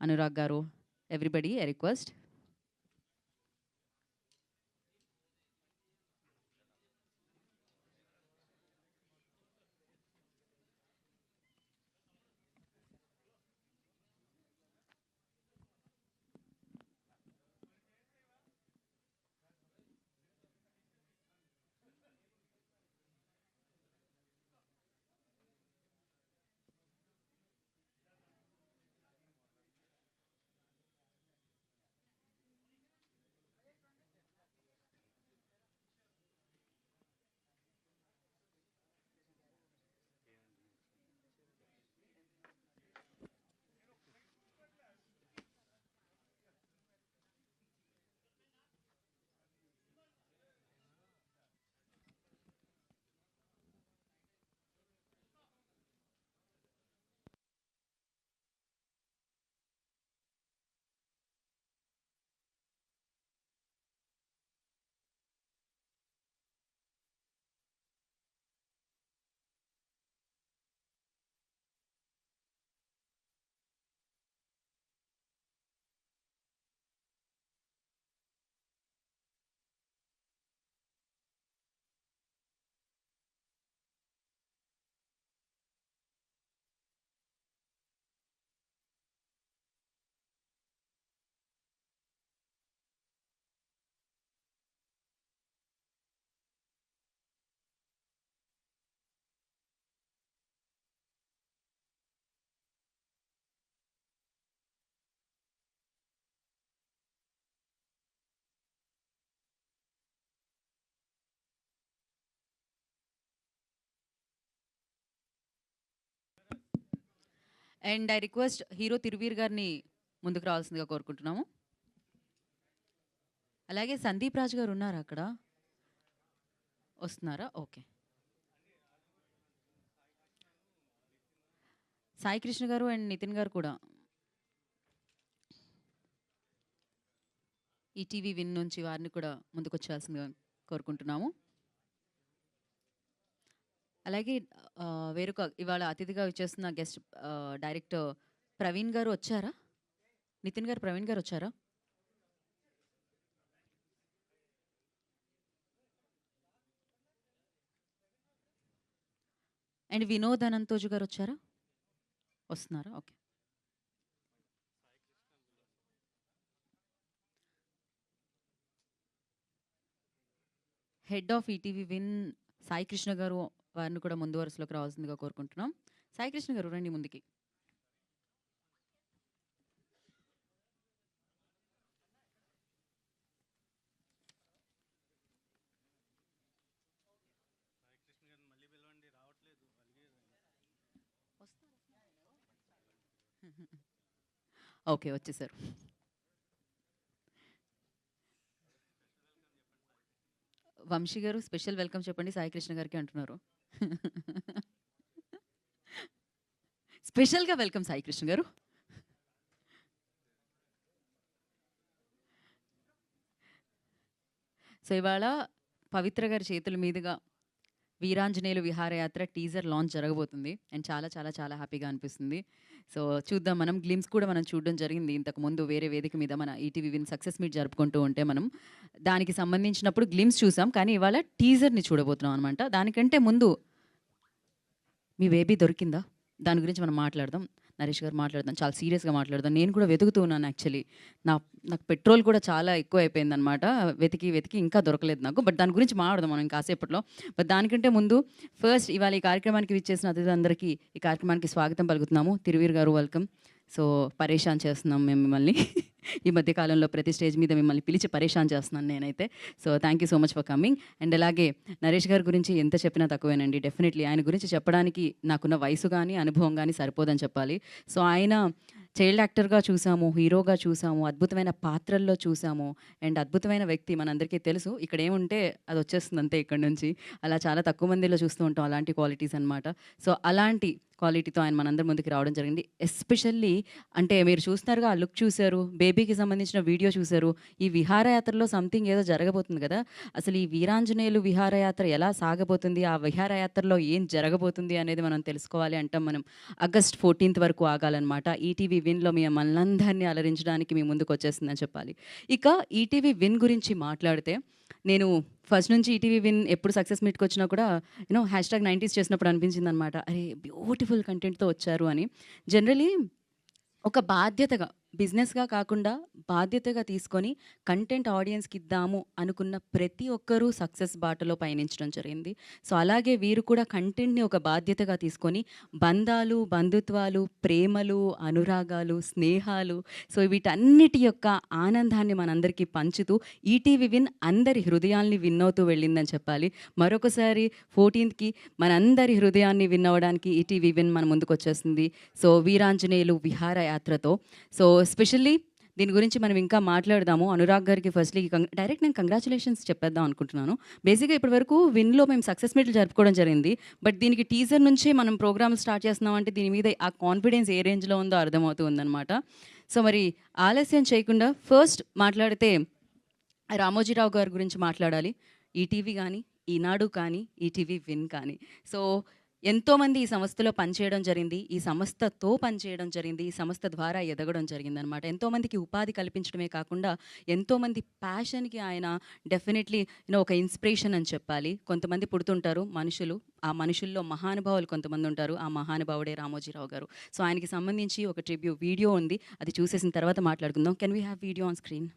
Anurag Garu, everybody, a request. And I request hero Thiruveer గారిని ముందుకు రావాల్సిందిగా కోరుకుంటున్నాము. అలాగే సందీప్ రాజ్ గారు ఉన్నారా అక్కడ? వస్తున్నారా? ఓకే. సాయి కృష్ణ గారు అండ్ నితిన్ గారు కూడా ఈటీవీ విన్ నుంచి వారిని కూడా ముందుకు వచ్చేయాల్సిందిగా కోరుకుంటున్నాము. అలాగే వేరొక ఇవాళ అతిథిగా వచ్చేస్తున్న గెస్ట్ డైరెక్టర్ ప్రవీణ్ గారు వచ్చారా? నితిన్ గారు, ప్రవీణ్ గారు వచ్చారా? అండ్ వినోద్ అనంతోజు గారు వచ్చారా? వస్తున్నారా? Okay. Head of ETV Win Sai Krishna గారు వారిని కూడా ముందు వరుసలోకి రావాల్సిందిగా కోరుకుంటున్నాం. సాయి కృష్ణ గారు రండి ముందుకి. ఓకే, వచ్చేసారు. వంశీ గారు స్పెషల్ వెల్కమ్ చెప్పండి సాయి కృష్ణ గారికి అంటున్నారు. స్పెషల్గా వెల్కమ్ సాయి కృష్ణ గారు. సో ఇవాళ పవిత్ర గారి చేతుల మీదుగా వీరాంజనేయులు విహారయాత్ర టీజర్ లాంచ్ జరగబోతుంది. అండ్ చాలా చాలా చాలా హ్యాపీగా అనిపిస్తుంది. సో చూద్దాం, మనం గ్లిమ్స్ కూడా మనం చూడడం జరిగింది ఇంతకుముందు వేరే వేదిక మీద మన ఈటీవీ విన్ సక్సెస్ మీట్ జరుపుకుంటూ ఉంటే మనం దానికి సంబంధించినప్పుడు గ్లిమ్స్ చూసాం, కానీ ఇవాళ టీజర్ని చూడబోతున్నాం అనమాట. దానికంటే ముందు మీ బేబీ దొరికిందా? దాని గురించి మనం మాట్లాడదాం. నరేష్ గారు మాట్లాడదాం, చాలా సీరియస్గా మాట్లాడదాం. నేను కూడా వెతుకుతూ ఉన్నాను యాక్చువల్లీ. నాకు పెట్రోల్ కూడా చాలా ఎక్కువ అయిపోయిందనమాట. వెతికి వెతికి ఇంకా దొరకలేదు నాకు. బట్ దాని గురించి మాట్లాడదాం మనం కాసేపట్లో. బట్ దానికంటే ముందు ఫస్ట్ ఇవాళ ఈ కార్యక్రమానికి విచ్చేసిన అతిథులందరికీ ఈ కార్యక్రమానికి స్వాగతం పలుకుతున్నాము. తిరువీర్ గారు వెల్కమ్. సో పరేషాన్ చేస్తున్నాం మేము మిమ్మల్ని. ఈ మధ్య కాలంలో ప్రతి స్టేజ్ మీద మిమ్మల్ని పిలిచి పరేషాన్ చేస్తున్నాను నేనైతే. So thank you so much for coming. And అలాగే నరేష్ గారి గురించి ఎంత చెప్పినా తక్కువేనండి. డెఫినెట్లీ ఆయన గురించి చెప్పడానికి నాకున్న వయసు కానీ అనుభవం కానీ సరిపోదని చెప్పాలి. సో ఆయన చైల్డ్ యాక్టర్గా చూసాము, హీరోగా చూసాము, అద్భుతమైన పాత్రల్లో చూసాము. అండ్ అద్భుతమైన వ్యక్తి మనందరికీ తెలుసు. ఇక్కడ ఏముంటే అది వచ్చేస్తుంది అంతే ఇక్కడ నుంచి. అలా చాలా తక్కువ మందిలో చూస్తూ ఉంటాం అలాంటి క్వాలిటీస్ అనమాట. సో అలాంటి క్వాలిటీతో ఆయన మనందరి ముందుకు రావడం జరిగింది. ఎస్పెషల్లీ అంటే మీరు చూస్తున్నారుగా, ఆ లుక్ చూసారు, బేబీకి సంబంధించిన వీడియో చూసారు. ఈ విహారయాత్రలో సంథింగ్ ఏదో జరగబోతుంది కదా! అసలు ఈ వీరాంజనేయులు విహారయాత్ర ఎలా సాగబోతుంది? ఆ విహారయాత్రలో ఏం జరగబోతుంది అనేది మనం తెలుసుకోవాలి అంటే మనం ఆగస్ట్ 14th వరకు ఆగాలనమాట. ఈటీవీ విన్‌లో మనందరిని అలరించడానికి మీ ముందుకొచ్చేసిందని చెప్పాలి. ఇక ఈటీవీ విన్ గురించి మాట్లాడితే, నేను ఫస్ట్ నుంచి ఈటీవీ విన్ ఎప్పుడు సక్సెస్ మీట్‌కొచ్చినా కూడా #90s చేసినప్పుడు అనిపించిందనమాట. అరే! బ్యూటిఫుల్ కంటెంట్‌తో వచ్చారు అని. జనరల్లీ ఒక బాధ్యతగా, బిజినెస్‌గా కాకుండా బాధ్యతగా తీసుకొని కంటెంట్ ఆడియన్స్‌కి ఇద్దాము అనుకున్న ప్రతి ఒక్కరూ సక్సెస్ బాటలో పయనించడం జరిగింది. సో, అలాగే వీరు కూడా కంటెంట్‌ని ఒక బాధ్యతగా తీసుకొని బంధాలు, బంధుత్వాలు, ప్రేమలు, అనురాగాలు, స్నేహాలు, సో, వీటన్నిటి యొక్క ఆనందాన్ని మనందరికీ పంచుతూ ఈటీవీ విన్ అందరి హృదయాల్ని విన్ అవుతూ వెళ్ళిందని చెప్పాలి. మరొకసారి 14థ్‌కి మనందరి హృదయాన్ని విన్ అవ్వడానికి ఈటీవీ విన్ మన ముందుకొచ్చేసింది. సో, వీరాంజనేయులు విహారయాత్రతో. సో, ఎస్పెషల్లీ దీని గురించి మనం ఇంకా మాట్లాడదాము. అనురాగ్ గారికి ఫస్ట్‌లీ డైరెక్ట్ నేను కంగ్రాచ్యులేషన్స్ చెప్పేద్దాం అనుకుంటున్నాను. బేసిక్‌గా ఇప్పటి వరకు విన్‌లో మేము సక్సెస్ మీట్లు జరుపుకోవడం జరిగింది. బట్ దీనికి టీజర్ నుంచే మనం ప్రోగ్రామ్‌లు స్టార్ట్ చేస్తున్నాం అంటే దీని మీద ఆ కాన్ఫిడెన్స్ ఏ రేంజ్‌లో ఉందో అర్థమవుతూ ఉందనమాట. సో, మరి ఆలస్యం చేయకుండా ఫస్ట్ మాట్లాడితే రామోజీరావు గారి గురించి మాట్లాడాలి. ఈటీవీ గానీ, ఈనాడు కానీ, ఈటీవీ విన్ కానీ. సో, ఎంతోమంది ఈ సంస్థలో పనిచేయడం జరిగింది. ఈ సంస్థతో పనిచేయడం జరిగింది. ఈ సంస్థ ద్వారా ఎదగడం జరిగిందనమాట. ఎంతోమందికి ఉపాధి కల్పించడమే కాకుండా, ఎంతోమంది ప్యాషన్‌కి ఆయన డెఫినెట్‌లీ ఒక ఇన్‌స్పిరేషన్ అని చెప్పాలి. కొంతమంది పుడుతుంటారు మనుషులు. ఆ మనుషుల్లో మహానుభావులు కొంతమందుంటారు. ఆ మహానుభావుడే రామోజీరావు గారు. సో, ఆయనకి సంబంధించి ఒక వీడియో ఉంది. అది చూసేసిన తర్వాత మాట్లాడుకుందాం. Can we have video on screen?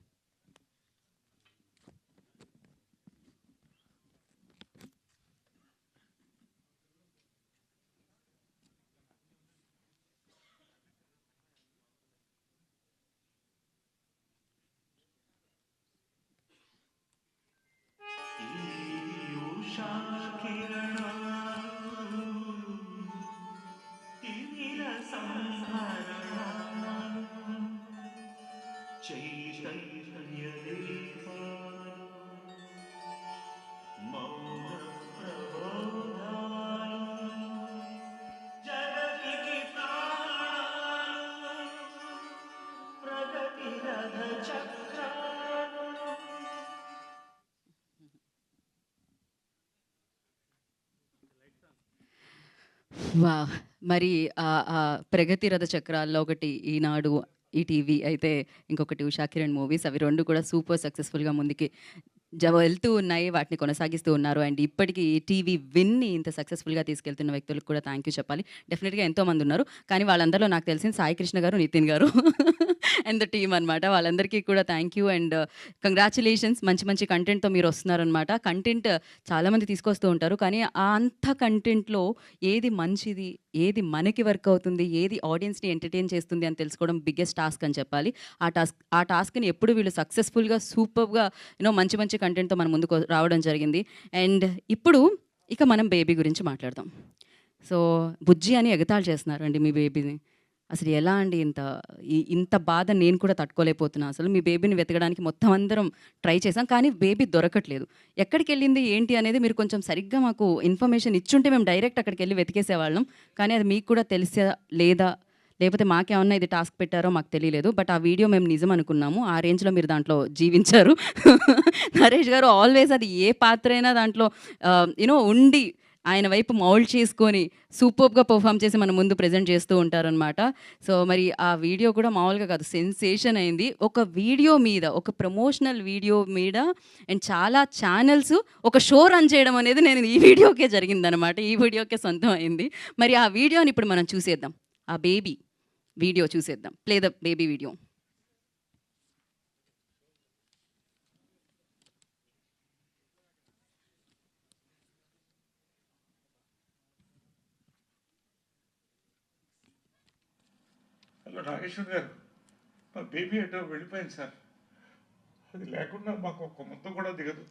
వాహ్! మరి ప్రగతి రథ చక్రాల్లో ఒకటి ఈనాడు, ఈటీవీ అయితే ఇంకొకటి ఉషా కిరణ్ మూవీస్. అవి 2 కూడా సూపర్ సక్సెస్‌ఫుల్‌గా ముందుకి వెళ్తూ ఉన్నాయి. వాటిని కొనసాగిస్తూ ఉన్నారు. అండ్ ఇప్పటికి ఈటీవీ విన్‌ని ఇంత సక్సెస్‌ఫుల్‌గా తీసుకెళ్తున్న వ్యక్తులకు కూడా థ్యాంక్ యూ చెప్పాలి. డెఫినిట్‌గా ఎంతోమంది ఉన్నారు. కానీ వాళ్ళందరిలో నాకు తెలిసింది సాయి కృష్ణ గారు, నితిన్ గారు అండ్ ద టీమ్ అనమాట. వాళ్ళందరికీ కూడా థ్యాంక్ యూ అండ్ కంగ్రాచ్యులేషన్స్. మంచి మంచి కంటెంట్‌తో మీరు వస్తున్నారనమాట. కంటెంట్ చాలామంది తీసుకొస్తూ ఉంటారు. కానీ ఆ అంత కంటెంట్‌లో ఏది మంచిది, ఏది మనకి వర్క్ అవుతుంది, ఏది ఆడియన్స్‌ని ఎంటర్‌టైన్ చేస్తుంది అని తెలుసుకోవడం బిగ్గెస్ట్ టాస్క్ అని చెప్పాలి. ఆ టాస్క్‌ని ఎప్పుడు వీళ్ళు సక్సెస్‌ఫుల్‌గా, సూపర్‌గా మంచి మంచి కంటెంట్‌తో మన ముందుకు రావడం జరిగింది. అండ్ ఇప్పుడు ఇక మనం బేబీ గురించి మాట్లాడదాం. సో, బుజ్జి అని ఎగతాళి చేస్తున్నారండి మీ బేబీని. అసలు ఎలా అండి ఇంత బాధ నేను కూడా తట్టుకోలేకపోతున్నా. అసలు మీ బేబీని వెతకడానికి మొత్తం అందరం ట్రై చేసాం. కానీ బేబీ దొరకట్లేదు. ఎక్కడికెళ్ళింది ఏంటి అనేది మీరు కొంచెం సరిగ్గా మాకు ఇన్ఫర్మేషన్ ఇచ్చుంటే మేము డైరెక్ట్ అక్కడికెళ్ళి వెతికేసేవాళ్ళం. కానీ అది మీకు కూడా తెలిసా లేదా? లేకపోతే మాకేమన్నా ఇది టాస్క్ పెట్టారో మాకు తెలియలేదు. బట్ ఆ వీడియో మేము నిజం అనుకున్నాము. ఆ రేంజ్‌లో మీరు దాంట్లో జీవించారు. నరేష్ గారు ఆల్‌వేస్ అది ఏ పాత్ర అయినా దాంట్లో ఉండి ఆయన వైపు మౌల్డ్ చేసుకొని సూపర్బ్‌గా పెర్ఫార్మ్ చేసి మన ముందు ప్రెజెంట్ చేస్తూ ఉంటారనమాట. సో, మరి ఆ వీడియో కూడా మామూలుగా కాదు, సెన్సేషన్ అయింది. ఒక వీడియో మీద, ఒక ప్రమోషనల్ వీడియో మీద అండ్ చాలా ఛానెల్స్ ఒక షో రన్ చేయడం అనేది నేను ఈ వీడియోకే జరిగిందనమాట. ఈ వీడియోకే సొంతం అయింది. మరి ఆ వీడియోని ఇప్పుడు మనం చూసేద్దాం. ఆ బేబీ వీడియో చూసేద్దాం. Play the baby video. Hello Nageshwar గారు, మా బేబీ ఎటో వెళ్ళిపోయింది సార్. అది లేకుండా మాకు ఒక్క ముద్ద కూడా దిగదు.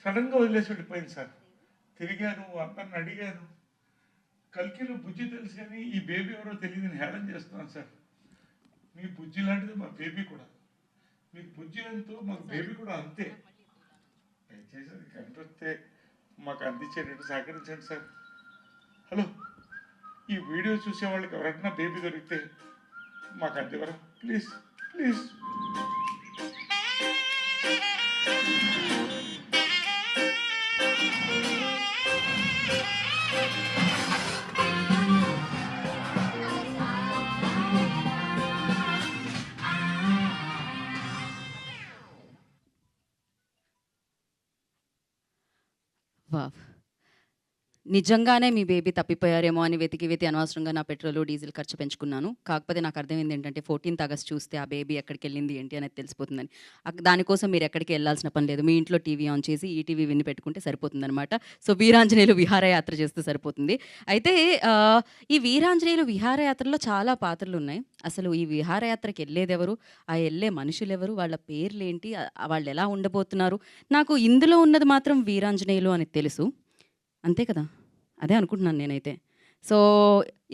సడన్గా వదిలేసి వెళ్ళిపోయింది సార్. తిరిగాను, అందరిని అడిగాను. కల్కిలో బుజ్జి తెలుసు కానీ ఈ బేబీ ఎవరో తెలియదని హేళన చేస్తున్నాను సార్. మీ బుజ్జి లాంటిది మా బేబీ కూడా. మీకు బుజ్జి ఎంతో మాకు బేబీ కూడా అంతే. దయచేసి అది కనిపిస్తే మాకు అందించేటట్టు సహకరించండి సార్. హలో ఈ వీడియో చూసే వాళ్ళకి ఎవరైనా బేబీ దొరికితే మాకు అందివరా ప్లీజ్ ప్లీజ్. వావ్! నిజంగానే మీ బేబీ తప్పిపోయారేమో అని వెతికి అనవసరంగా నా పెట్రోలు, డీజిల్ ఖర్చు పెంచుకున్నాను. కాకపోతే నాకు అర్థమైంది ఏంటంటే 14థ్ ఆగస్ట్ చూస్తే ఆ బేబీ ఎక్కడికెళ్ళింది ఏంటి అనేది తెలిసిపోతుందని. దానికోసం మీరు ఎక్కడికి ఎళ్ళాల్సిన పని లేదు. మీ ఇంట్లో టీవీ ఆన్ చేసి ఈటీవీ విని పెట్టుకుంటే సరిపోతుందనమాట. సో, వీరాంజనేయులు విహారయాత్ర చేస్తే సరిపోతుంది. అయితే ఈ వీరాంజనేయులు విహారయాత్రలో చాలా పాత్రలున్నాయి. అసలు ఈ విహారయాత్రకెళ్ళేదెవరు? ఆ ఎళ్ళే మనుషులెవరు? వాళ్ళ పేర్లేంటి? వాళ్ళెలా ఉండబోతున్నారు? నాకు ఇందులో ఉన్నది మాత్రం వీరాంజనేయులు అని తెలుసు. అంతే కదా! అదే అనుకుంటున్నాను నేనైతే. సో,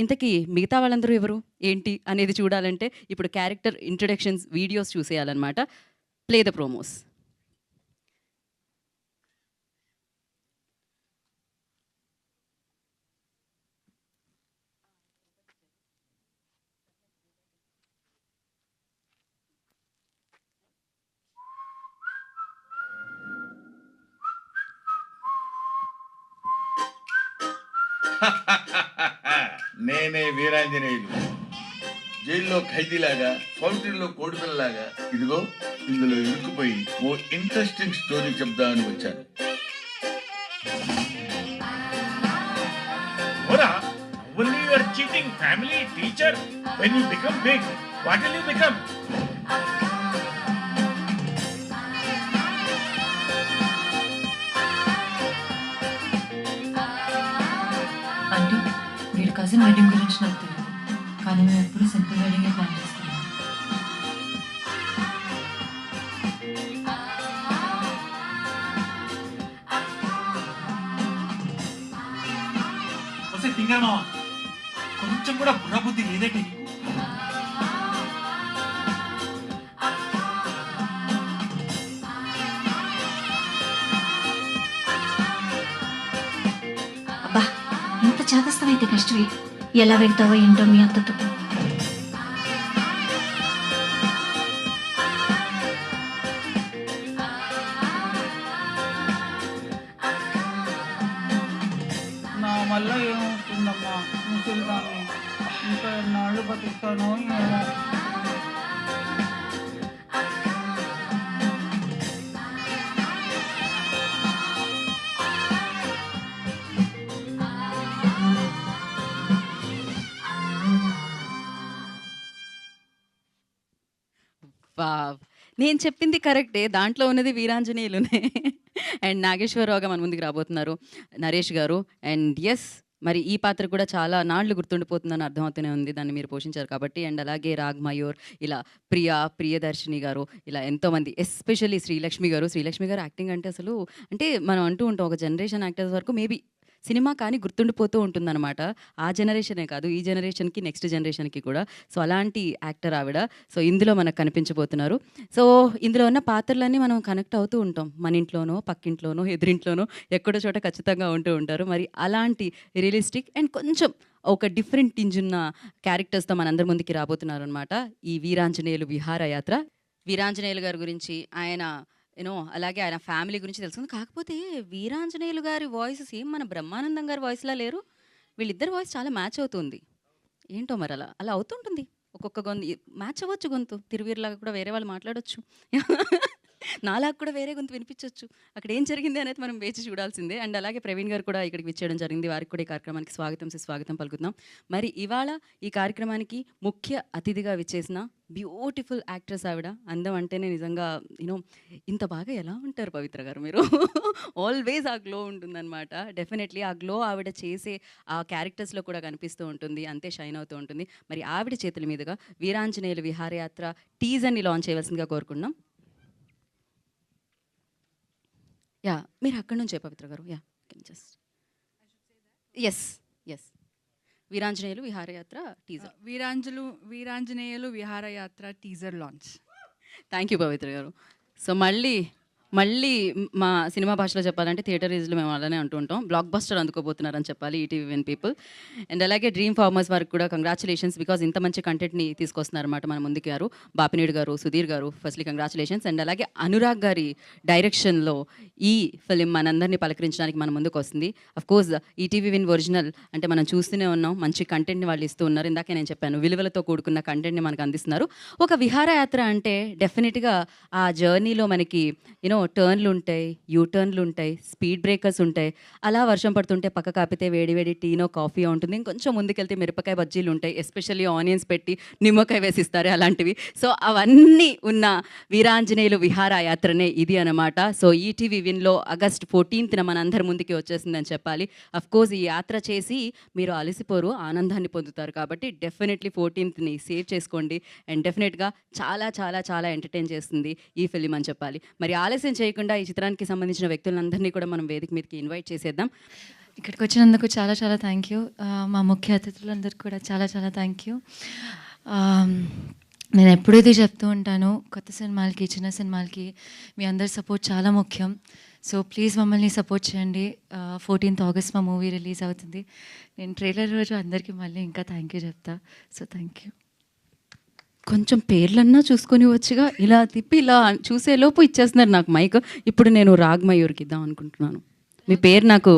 ఇంతకీ మిగతా వాళ్ళందరూ ఎవరు? ఏంటి? అనేది చూడాలంటే ఇప్పుడు క్యారెక్టర్ ఇంట్రొడక్షన్స్ వీడియోస్ చూసేయాలనమాట. Play the promos. నేనే వీరాంజనేయులు. జైల్లో ఖైదీలాగా, ఫౌంటైన్లో కోడిపిల్లలాగా ఇదిగో ఇందులో ఇరుక్కుపోయి ఓ ఇంట్రెస్టింగ్ స్టోరీ చెప్దామని వచ్చాను. Ora, only you are cheating family, teacher. When you become big, what will you become? అంటే వీడి కజిన్ వెడ్డింగ్ గురించి నాకు తెలియదు, కానీ మేము ఎప్పుడు సింపుల్ వెడ్డింగే ప్లాన్ చేస్తున్నాం. వస్తే తింగర్ మామ, కొంచెం కూడా బుర్ర బుద్ధి లేదండి నీకు. అబ్బా, ఇంత చేదస్తమైతే నెక్స్ట్ వీక్ ఎలా వెళ్తావో ఏంటో మీ అత్తతో. నా వల్ల ఏమవుతుందమ్మా, ముసలిదాన్ని ఇంకా ఎన్నాళ్ళు బతుకుతానో ఏమో. వావ్! నేను చెప్పింది కరెక్టే. దాంట్లో ఉన్నది వీరాంజనేయులునే. అండ్ నాగేశ్వరరావుగా మన ముందుకు రాబోతున్నారు నరేష్ గారు. అండ్ యెస్, మరి ఈ పాత్ర కూడా చాలా నాళ్ళు గుర్తుండిపోతుందని అర్థమవుతూనే ఉంది. దాన్ని మీరు పోషించారు కాబట్టి. అండ్ అలాగే రాగ్ మయూర్, ఇలా ప్రియదర్శిని గారు, ఇలా ఎంతోమంది, ఎస్పెషల్లీ శ్రీలక్ష్మి గారు. శ్రీలక్ష్మి గారు యాక్టింగ్ అంటే అసలు, అంటే మనం అంటూ ఉంటాం ఒక జనరేషన్ యాక్టర్స్ వరకు మేబీ సినిమా కానీ గుర్తుండిపోతూ ఉంటుందన్నమాట. ఆ జనరేషనే కాదు, ఈ జనరేషన్‌కి, నెక్స్ట్ జనరేషన్‌కి కూడా. సో, అలాంటి యాక్టర్ ఆవిడ. సో, ఇందులో మనకు కనిపించబోతున్నారు. సో, ఇందులో ఉన్న పాత్రలన్నీ మనం కనెక్ట్ అవుతూ ఉంటాం. మన ఇంట్లోనో, పక్కింట్లోనో, ఎదురింట్లోనో ఎక్కడో చోట ఖచ్చితంగా ఉంటూ ఉంటారు. మరి అలాంటి రియలిస్టిక్ అండ్ కొంచెం ఒక డిఫరెంట్ టింజ్ ఉన్న క్యారెక్టర్స్‌తో మనందరి ముందుకి రాబోతున్నారనమాట ఈ వీరాంజనేయులు విహారయాత్ర. వీరాంజనేయులు గారి గురించి, ఆయన అలాగే ఆయన ఫ్యామిలీ గురించి తెలుసుకుంది. కాకపోతే వీరాంజనేయులు గారి వాయిస్ సేమ్ మన బ్రహ్మానందం గారి వాయిస్‌లా లేరు. వీళ్ళిద్దరి వాయిస్ చాలా మ్యాచ్ అవుతుంది. ఏంటో మరి అలా అవుతుంటుంది. ఒక్కొక్క మ్యాచ్ అవ్వచ్చు గొంతు. తిరువీరులాగా కూడా వేరే వాళ్ళు మాట్లాడొచ్చు. నాలాగా కూడా వేరే గొంతు వినిపించొచ్చు. అక్కడ ఏం జరిగింది అనేది మనం వేచి చూడాల్సిందే. అండ్ అలాగే ప్రవీణ్ గారు కూడా ఇక్కడికి విచ్చేయడం జరిగింది. వారికి కూడా ఈ కార్యక్రమానికి స్వాగతం పలుకుతున్నాం. మరి ఇవాళ ఈ కార్యక్రమానికి ముఖ్య అతిథిగా విచ్చేసిన బ్యూటిఫుల్ యాక్ట్రెస్ ఆవిడ. అందం అంటేనే నిజంగా ఇంత బాగా ఎలా ఉంటారు పవిత్ర గారు మీరు? ఆల్వేస్ ఆ గ్లో ఉంటుందన్నమాట. డెఫినెట్లీ ఆ గ్లో ఆవిడ చేసే ఆ క్యారెక్టర్స్‌లో కూడా కనిపిస్తూ ఉంటుంది. అంతే షైన్ అవుతూ ఉంటుంది. మరి ఆవిడ చేతుల మీదుగా వీరాంజనేయులు విహారయాత్ర టీజర్‌ని లాంచ్ చేయవలసిందిగా కోరుకుంటున్నాం. యాహ్! మీరు అక్కడి నుంచే పవిత్ర గారు. Yeah! Just yes. Veeranjaneyulu Viharayatra teaser. Veeranjaneyulu Viharayatra teaser launch. Thank you Pavitra గారు. సో, మళ్ళీ మళ్ళీ మా సినిమా భాషలో చెప్పాలంటే థియేటర్ రీజ్లో మేము అలానే అంటూ ఉంటాం, బ్లాక్ బస్టర్ అందుకోబోతున్నారని చెప్పాలి ఈటీవీ విన్ పీపుల్. అండ్ అలాగే డ్రీమ్ ఫార్మర్స్ వారికి కూడా కంగ్రాచులేషన్స్, బికాజ్ ఇంత మంచి కంటెంట్ని తీసుకొస్తున్నారన్నమాట మన ముందుకు గారు, బాపినేడు గారు, సుధీర్ గారు, ఫస్ట్లీ కంగ్రాచులేషన్స్. అండ్ అలాగే అనురాగ్ గారి డైరెక్షన్లో ఈ ఫిలిం మనందరినీ పలకరించడానికి మన ముందుకు వస్తుంది. Of course ETV Win original అంటే మనం చూస్తూనే ఉన్నాం, మంచి కంటెంట్ని వాళ్ళు ఇస్తూ ఉన్నారు. ఇందాకే నేను చెప్పాను, విలువలతో కూడుకున్న కంటెంట్ని మనకు అందిస్తున్నారు. ఒక విహారయాత్ర అంటే డెఫినెట్గా ఆ జర్నీలో మనకి టర్న్లు ఉంటాయి, యూటర్న్లు ఉంటాయి, స్పీడ్ బ్రేకర్స్ ఉంటాయి. అలా వర్షం పడుతుంటే పక్క కాపితే వేడి వేడి టీనో కాఫీయో ఉంటుంది. ఇంకొంచెం ముందుకెళ్తే మిరపకాయ బజ్జీలు ఉంటాయి, ఎస్పెషల్లీ ఆనియన్స్ పెట్టి నిమ్మకాయ వేసిస్తారు అలాంటివి. సో అవన్నీ ఉన్న వీరాంజనేయులు విహారయాత్రనే ఇది అనమాట. సో ఈటీవీ విన్లో ఆగస్ట్ 14న మనందరి ముందుకి వచ్చేసిందని చెప్పాలి. అఫ్ కోర్స్ ఈ యాత్ర చేసి మీరు అలసిపోరు, ఆనందాన్ని పొందుతారు. కాబట్టి డెఫినెట్లీ 14ని సేవ్ చేసుకోండి. అండ్ డెఫినెట్గా చాలా చాలా చాలా ఎంటర్టైన్ చేస్తుంది ఈ ఫిలిం అని చెప్పాలి. మరి ఆలస్యం చేయకుండా ఈ చిత్రానికి సంబంధించిన వ్యక్తులందరినీ కూడా మనం వేదిక మీదకి ఇన్వైట్ చేసేద్దాం. ఇక్కడికి వచ్చినందుకు చాలా చాలా థ్యాంక్ యూ. మా ముఖ్య అతిథులందరికీ కూడా చాలా చాలా థ్యాంక్ యూ. నేను ఎప్పుడూ ఇది చెప్తూ ఉంటాను, కొత్త సినిమాలకి, చిన్న సినిమాలకి మీ అందరి సపోర్ట్ చాలా ముఖ్యం. సో ప్లీజ్ మమ్మల్ని సపోర్ట్ చేయండి. 14th ఆగస్ట్ మా మూవీ రిలీజ్ అవుతుంది. నేను ట్రైలర్ రోజు అందరికీ మళ్ళీ ఇంకా థ్యాంక్ యూ చెప్తా. So thank you. కొంచెం పేర్లన్నా చూసుకొని వచ్చిగా, ఇలా తిప్పి ఇలా చూసేలోపు ఇచ్చేస్తున్నారు నాకు మైక్. ఇప్పుడు నేను రాగ్ మయూర్కి ఇద్దాం అనుకుంటున్నాను. మీ పేరు నాకు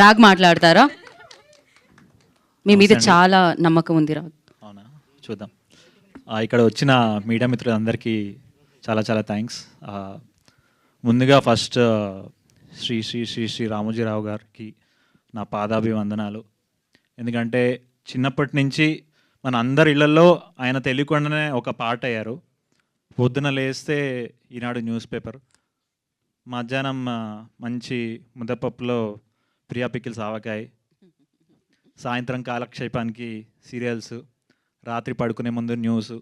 రాగ్ మాట్లాడతారా? మీ మీద చాలా నమ్మకం ఉంది రాగ్. అవునా, చూద్దాం. ఇక్కడ వచ్చిన మీడియా మిత్రులందరికీ చాలా చాలా థ్యాంక్స్. ముందుగా ఫస్ట్ శ్రీ శ్రీ శ్రీ శ్రీ రామోజీరావు గారికి నా పాదాభివందనాలు. ఎందుకంటే చిన్నప్పటి నుంచి మన అందరి ఇళ్లలో ఆయన తెలియకుండానే ఒక పార్ట్ అయ్యారు. పొద్దున లేస్తే ఈనాడు న్యూస్ పేపర్, మధ్యాహ్నం మంచి ముద్దపప్పులో ప్రియా పికిల్స్ ఆవకాయ, సాయంత్రం కాలక్షేపానికి సీరియల్స్, రాత్రి పడుకునే ముందు న్యూస్,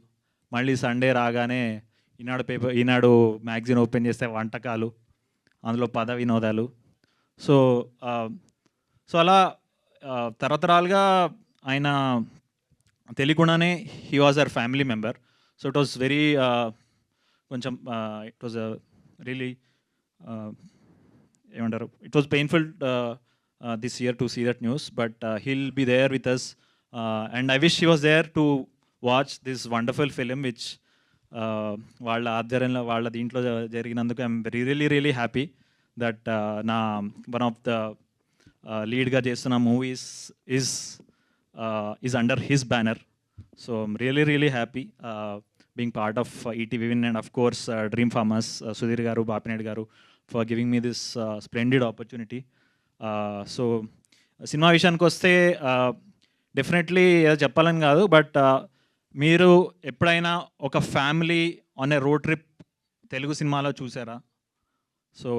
మళ్ళీ సండే రాగానే ఈనాడు మ్యాగజైన్ ఓపెన్ చేస్తే వంటకాలు, అందులో పద వినోదాలు. సో అలా తరతరాలుగా ఆయన తెలియకుండానే he was our family member. So it was very కొంచెం ఇట్ వాజ్ రియలీ ఏమంటారు, it was painful this year to see that news, but he'll be there with us and I wish he was there to watch this wonderful film which వాళ్ళ ఆధ్వర్యంలో వాళ్ళ దీంట్లో జరిగినందుకు I'm really happy that నా one of the లీడ్గా చేస్తున్న movies is under his banner. So I'm really happy being part of ETV Win and of course Dream Farmers, Sudhir garu, Bapinedu garu for giving me this splendid opportunity. So cinema విషయానికి వస్తే definitely ఏదో చెప్పాలని కాదు, but మీరు ఎప్పుడైనా ఒక family on a road trip Telugu సినిమాలో చూసారా? సో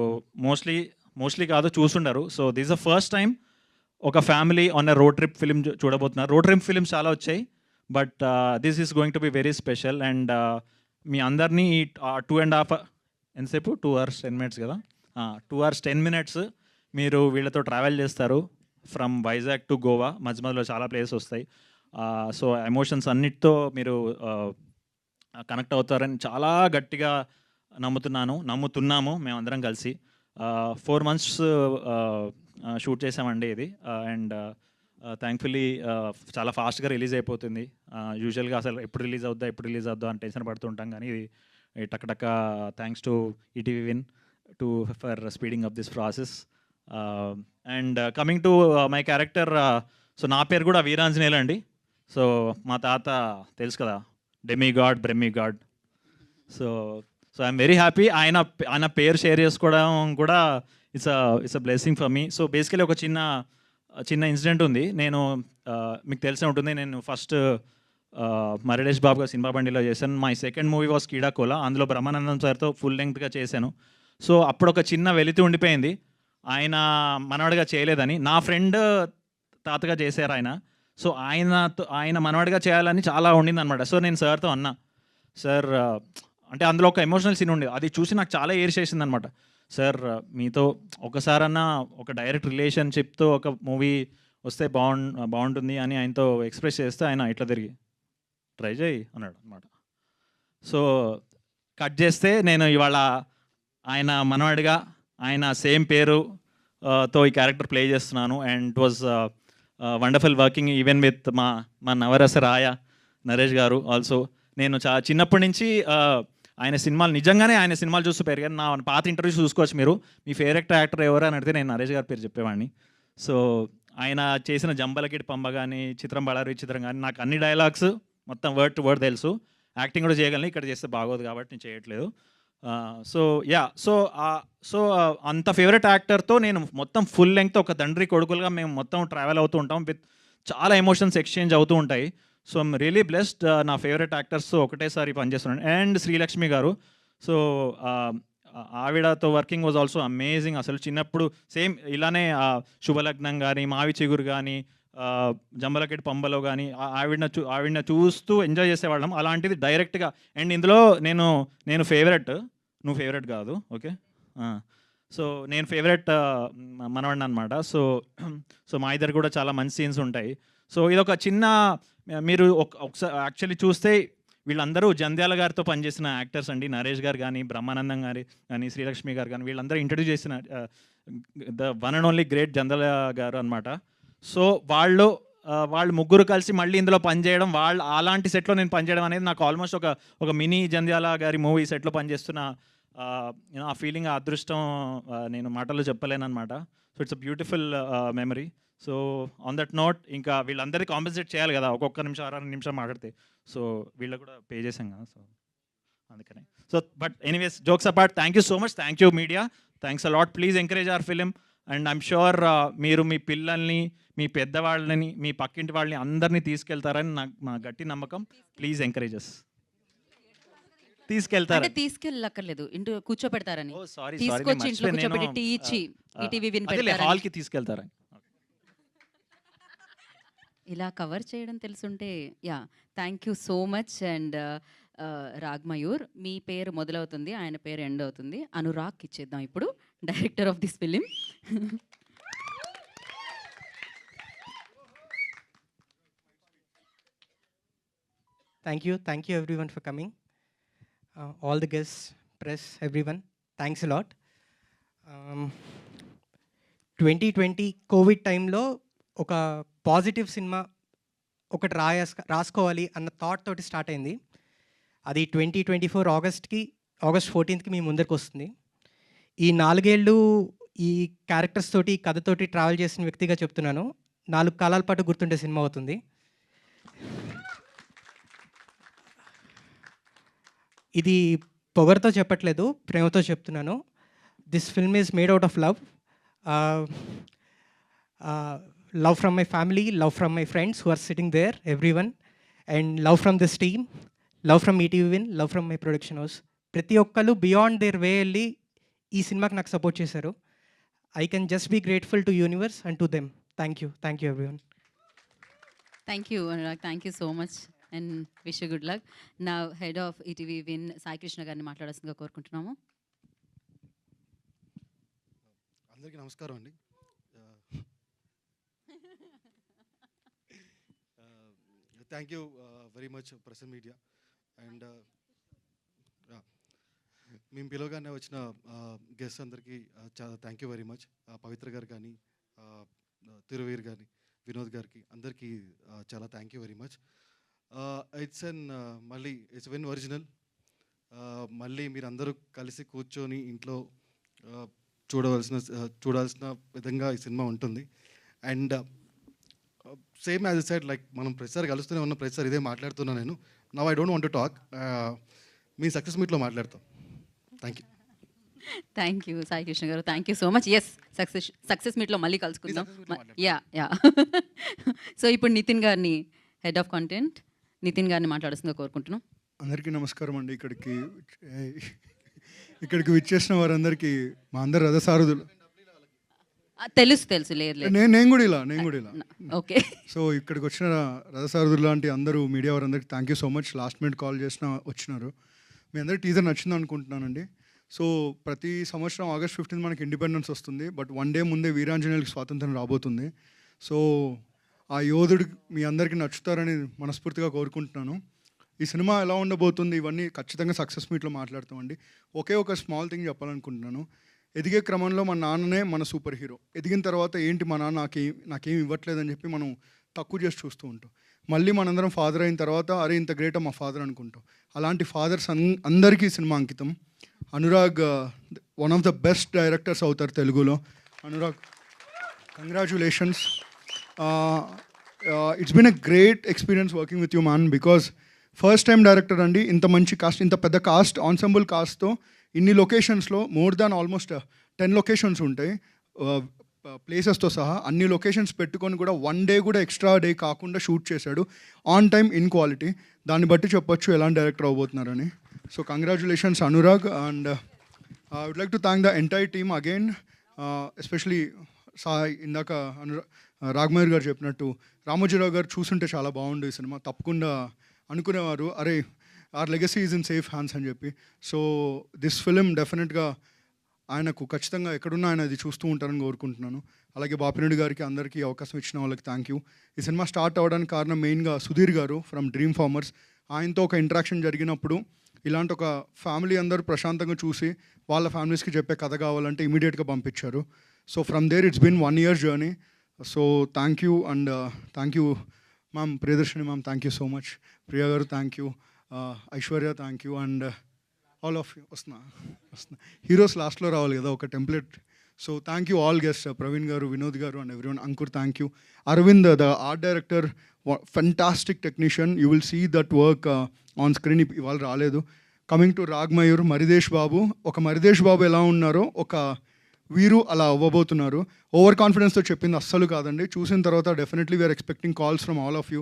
మోస్ట్లీ కాదు, చూసుండరు. So this the first time ఒక family on a road trip film చూడబోతున్నారు. రోడ్ ట్రిప్ ఫిలిమ్స్ చాలా వచ్చాయి, but this is going to be very special. And మీ అందరినీ 2.5 ఎంతసేపు 2 hours 10 minutes కదా, 2 hours 10 minutes మీరు వీళ్ళతో ట్రావెల్ చేస్తారు ఫ్రమ్ వైజాగ్ టు గోవా. మధ్యలో చాలా ప్లేసెస్ వస్తాయి. సో ఎమోషన్స్ అన్నిటితో మీరు కనెక్ట్ అవుతారని చాలా గట్టిగా నమ్ముతున్నాము మేమందరం కలిసి. 4 months షూట్ చేసామండి ఇది. అండ్ థ్యాంక్ఫుల్లీ చాలా ఫాస్ట్గా రిలీజ్ అయిపోతుంది. యూజువల్గా అసలు ఎప్పుడు రిలీజ్ అవుద్దా అని టెన్షన్ పడుతుంటాం, కానీ ఇది టక్ thanks to ETV win for speeding up this process. And coming to my character, so నా పేరు కూడా వీరాంజనేయులు అండి. సో మా తాత తెలుసు కదా, బ్రెమ్మీ గాడ్. So I'm very happy. ఆయన పేరు షేర్ చేసుకోవడం కూడా it's a blessing for me. So basically ఒక చిన్న ఇన్సిడెంట్ ఉంది. నేను మీకు తెలిసే ఉంటుంది, నేను ఫస్ట్ మరిడేష్ బాబుగా సినిమా బండిలో చేశాను. My second movie was Keedaa Cola. అందులో బ్రహ్మానందం సార్తో ఫుల్ లెంగ్త్గా చేశాను. సో అప్పుడు ఒక చిన్న వెలితి ఉండిపోయింది, ఆయన మనవాడిగా చేయలేదని. నా ఫ్రెండ్ తాతగా చేశారు ఆయన. సో ఆయన మనవాడిగా చేయాలని చాలా ఉండింది అనమాట. సో నేను సార్తో అన్నా, సార్ అంటే అందులో ఒక ఎమోషనల్ సీన్ ఉండే, అది చూసి నాకు చాలా ఏర్చేసింది అనమాట. సార్ మీతో ఒకసారన్నా ఒక డైరెక్ట్ రిలేషన్షిప్తో ఒక మూవీ వస్తే బాగుంటుంది అని ఆయనతో ఎక్స్ప్రెస్ చేస్తే ఆయన ఇట్లా తిరిగి ట్రై చేయి అన్నాడు అనమాట. సో కట్ చేస్తే నేను ఇవాళ ఆయన మనవాడిగా ఆయన సేమ్ పేరు తో ఈ క్యారెక్టర్ ప్లే చేస్తున్నాను. And it was wonderful working even with మా నవరస రాయ నరేష్ గారు ఆల్సో. నేను చిన్నప్పటి నుంచి ఆయన సినిమాలు నిజంగానే ఆయన సినిమాలు చూస్తూ పెరిగాను. నా పాత ఇంటర్వ్యూస్ చూసుకోవచ్చు మీరు. మీ ఫేవరెట్ యాక్టర్ ఎవరు అని అడిగితే నేను నరేష్ గారి పేరు చెప్పేవాడిని. సో ఆయన చేసిన జంబలకిడి పంబ కానీ, చిత్రం బళారి చిత్రం కానీ నాకు అన్ని డైలాగ్స్ మొత్తం వర్డ్ టు వర్డ్ తెలుసు. యాక్టింగ్ కూడా చేయగలను, ఇక్కడ చేస్తే బాగోదు కాబట్టి నేను చేయట్లేదు. సో అంత ఫేవరెట్ యాక్టర్తో నేను మొత్తం ఫుల్ లెంగ్త్ ఒక తండ్రి కొడుకులుగా మేము మొత్తం ట్రావెల్ అవుతూ ఉంటాం. విత్ చాలా ఎమోషన్స్ ఎక్స్చేంజ్ అవుతూ ఉంటాయి. So I'm really blessed. నా ఫేవరెట్ యాక్టర్స్తో ఒకటేసారి పనిచేస్తున్నాను. అండ్ శ్రీలక్ష్మి గారు, సో ఆవిడతో వర్కింగ్ వాజ్ ఆల్సో అమేజింగ్. అసలు చిన్నప్పుడు సేమ్ ఇలానే శుభలగ్నం కానీ, మావి చిగురు కానీ, జంబలకెట్ పంబలో కానీ ఆవిడని చూస్తూ ఎంజాయ్ చేసేవాళ్ళం. అలాంటిది డైరెక్ట్గా. అండ్ ఇందులో నేను ఫేవరెట్, నువ్వు ఫేవరెట్ కాదు, ఓకే. సో నేను ఫేవరెట్ మనవాడిని అనమాట. సో మా ఇద్దరు కూడా చాలా మంచి సీన్స్ ఉంటాయి. సో ఇదొక చిన్న, మీరు ఒకసారి యాక్చువల్లీ చూస్తే వీళ్ళందరూ జంధ్యాల గారితో పనిచేసిన యాక్టర్స్ అండి. నరేష్ గారు కానీ, బ్రహ్మానందం గారి కానీ, శ్రీలక్ష్మి గారు కానీ, వీళ్ళందరూ ఇంట్రడ్యూస్ చేసిన the one and only great Jandhyala గారు అనమాట. సో వాళ్ళు ముగ్గురు కలిసి మళ్ళీ ఇందులో పనిచేయడం, అలాంటి సెట్లో నేను పనిచేయడం అనేది నాకు ఆల్మోస్ట్ ఒక మినీ జంధ్యాల గారి మూవీ సెట్లో పనిచేస్తున్న ఆ ఫీలింగ్, ఆ అదృష్టం నేను మాటల్లో చెప్పలేను అనమాట. So it's a beautiful memory. So on that note, ఇంకా వీళ్ళందరికీ కాంపెన్సేట్ చేయాలి కదా, ఒక్కొక్క నిమిషం 6 నిమిషం మాట్లాడితే. సో వీళ్ళకి కూడా పే చేసాం కదా, సో అందుకనే. So but anyways, jokes apart, thank you so much. Thank you media, thanks a lot. Please encourage hour film. And I'm sure మీరు మీ పిల్లల్ని, మీ పెద్దవాళ్ళని, మీ పక్కింటి వాళ్ళని అందరినీ తీసుకెళ్తారని మా గట్టి నమ్మకం. Please encourages. తీసుకెళ్తారు, తీసుకెళ్ళక్కర్లేదు, ఇంటూ కూర్చోపెడతారని. ఓ సారీ, తీసుకొచ్చి ఇంట్లో కూర్చోబెట్టి టీ ఇచ్చి ఈటీవీ విన్ పెడతారని. హాల్కి తీసుకెళ్తారని. ఇలా కవర్ చేయడం తెలుసుంటే. Thank you so much. And Ragmayur, మీ పేరు మొదలవుతుంది, ఆయన పేరు ఎండ్ అవుతుంది. అనురాగ్ ఇచ్చేద్దాం ఇప్పుడు, director of this film. Thank you everyone for coming. All the guests, press, everyone, thanks a lot. 2020 Covid టైంలో ఒక పాజిటివ్ సినిమా ఒకటి రాసుకోవాలి అన్న థాట్ తోటి స్టార్ట్ అయింది. అది 2024 ఆగస్ట్ 14th మీ ముందరికి వస్తుంది. ఈ 4 ఏళ్ళు ఈ క్యారెక్టర్స్ తోటి, కథతోటి ట్రావెల్ చేసిన వ్యక్తిగా చెప్తున్నాను, 4 కాలాల పాటు గుర్తుండే సినిమా అవుతుంది. ఇది పొగరుతో చెప్పట్లేదు, ప్రేమతో చెప్తున్నాను. This film is made out of love. Love from my family, love from my friends who are sitting there, everyone, and love from this team, love from ETV Win, love from my production house. ప్రతి ఒక్కరు beyond there వే వెళ్ళి ఈ సినిమాకి నాకు support చేశారు. I can just be grateful to universe and to them. Thank you everyone. Thank you Anurag, thank you so much and wish you good luck. నా head of ETV Win Sai Krishna గారిని మాట్లాడాల్సిందిగా కోరుకుంటున్నాము. అందరికీ నమస్కారం అండి. Thank you very much press media. And మేము పిలవగానే వచ్చిన గెస్ట్ అందరికీ చాలా thank you very much. Pavitra గారు కానీ, తిరువీర్ కానీ, వినోద్ గారికి అందరికీ చాలా thank you very much. It's when original. మళ్ళీ మీరు అందరూ కలిసి కూర్చొని ఇంట్లో చూడాల్సిన విధంగా ఈ సినిమా ఉంటుంది. And same as side, like మనం ప్రతిసారి కలుస్తూనే ఉన్న, ప్రతిసారి ఇదే మాట్లాడుతున్నాను నేను. Now I don't want to talk. మీ సక్సెస్ మీట్లో మాట్లాడతాం. థ్యాంక్ యూ సాయి కృష్ణ గారు, thank you so much. Yes, success మీట్లో మళ్ళీ కలుసుకుందాం. సో ఇప్పుడు నితిన్ గారిని, హెడ్ ఆఫ్ కంటెంట్ నితిన్ గారిని మాట్లాడుతుందిగా కోరుకుంటున్నాం. అందరికీ నమస్కారం అండి. ఇక్కడికి విచ్చేసిన వారందరికీ మా అందరు రథసారథులు. తెలుసు లేదు నేను కూడా ఇలా ఓకే. సో ఇక్కడికి వచ్చిన రథసారథులు లాంటి అందరూ మీడియా వారందరికీ thank you so much. Last minute call వచ్చినారు. మీ అందరికీ టీజర్ నచ్చింది అనుకుంటున్నానండి. సో ప్రతి సంవత్సరం August 15 మనకి ఇండిపెండెన్స్ వస్తుంది. బట్ 1 డే ముందే వీరాంజనేయులకి స్వాతంత్రం రాబోతుంది. సో ఆ యోధుడు మీ అందరికీ నచ్చుతారని మనస్ఫూర్తిగా కోరుకుంటున్నాను. ఈ సినిమా ఎలా ఉండబోతుంది ఇవన్నీ ఖచ్చితంగా సక్సెస్ మీట్లో మాట్లాడతామండి. ఒకే ఒక స్మాల్ థింగ్ చెప్పాలనుకుంటున్నాను. ఎదిగే క్రమంలో మన నాన్ననే మన సూపర్ హీరో. ఎదిగిన తర్వాత ఏంటి మా నాన్న నాకేం ఇవ్వట్లేదని చెప్పి మనం తక్కువ చేసి చూస్తూ ఉంటాం. మళ్ళీ మనందరం ఫాదర్ అయిన తర్వాత అరే ఇంత గ్రేట్ మా ఫాదర్ అనుకుంటాం. అలాంటి ఫాదర్స్ అందరికీ సినిమా అంకితం. Anurag one of the best directors అవుతారు తెలుగులో. Anurag, congratulations. It's been a great experience working with you man, because first time director అండి. ఇంత మంచి కాస్ట్, ఇంత పెద్ద కాస్ట్, ఆన్సెంబుల్ కాస్ట్తో ఇన్ని లొకేషన్స్లో మోర్ దాన్ ఆల్మోస్ట్ 10 లొకేషన్స్ ఉంటాయి ప్లేసెస్తో సహా. అన్ని లొకేషన్స్ పెట్టుకొని కూడా 1 డే కూడా ఎక్స్ట్రా డే కాకుండా షూట్ చేశాడు ఆన్ టైమ్, ఇన్ క్వాలిటీ. దాన్ని బట్టి చెప్పొచ్చు ఎలాంటి డైరెక్టర్ అవబోతున్నారని. So congratulations Anurag. And I would like to thank the entire team again, especially ఇందాక రాఘమయూర్ గారు చెప్పినట్టు రామోజీరావు గారు చూసుంటే చాలా బాగుండు ఈ సినిమా. తప్పకుండా అనుకునేవారు అరే our legacy is in safe hands అని చెప్పి. సో దిస్ ఫిలిం డెఫినెట్గా ఆయనకు ఖచ్చితంగా ఎక్కడున్నా ఆయన అది చూస్తూ ఉంటారని కోరుకుంటున్నాను. అలాగే బాపిరెడ్డి గారికి, అందరికీ అవకాశం ఇచ్చిన వాళ్ళకి థ్యాంక్ యూ. ఈ సినిమా స్టార్ట్ అవ్వడానికి కారణం మెయిన్గా సుధీర్ గారు ఫ్రమ్ డ్రీమ్ ఫార్మర్స్. ఆయనతో ఒక ఇంటరాక్షన్ జరిగినప్పుడు ఇలాంటి ఒక ఫ్యామిలీ అందరూ ప్రశాంతంగా చూసి వాళ్ళ ఫ్యామిలీస్కి చెప్పే కథ కావాలంటే ఇమీడియట్గా పంపించారు. So from there it's been 1 year journey. So thank you. And thank you ma'am, Priyadarshini ma'am, thank you so much. Priya గారు thank you, Aishwarya thank you, and all of you. వస్తున్నా హీరోస్ లాస్ట్లో రావాలి కదా ఒక template. So thank you all guest, Praveen గారు, వినోద్ గారు, and everyone. Ankur thank you. Aravind the art director, fantastic technician. You will see that work on screen. ఇవాళ రాలేదు. Coming to రాఘమయూర్, మరిదేశ్ బాబు. ఒక మరిదేశ్ బాబు ఎలా ఉన్నారో ఒక వీరు అలా అవ్వబోతున్నారు. ఓవర్ కాన్ఫిడెన్స్తో చెప్పింది అస్సలు కాదండి. చూసిన తర్వాత definitely we're expecting calls from all of you,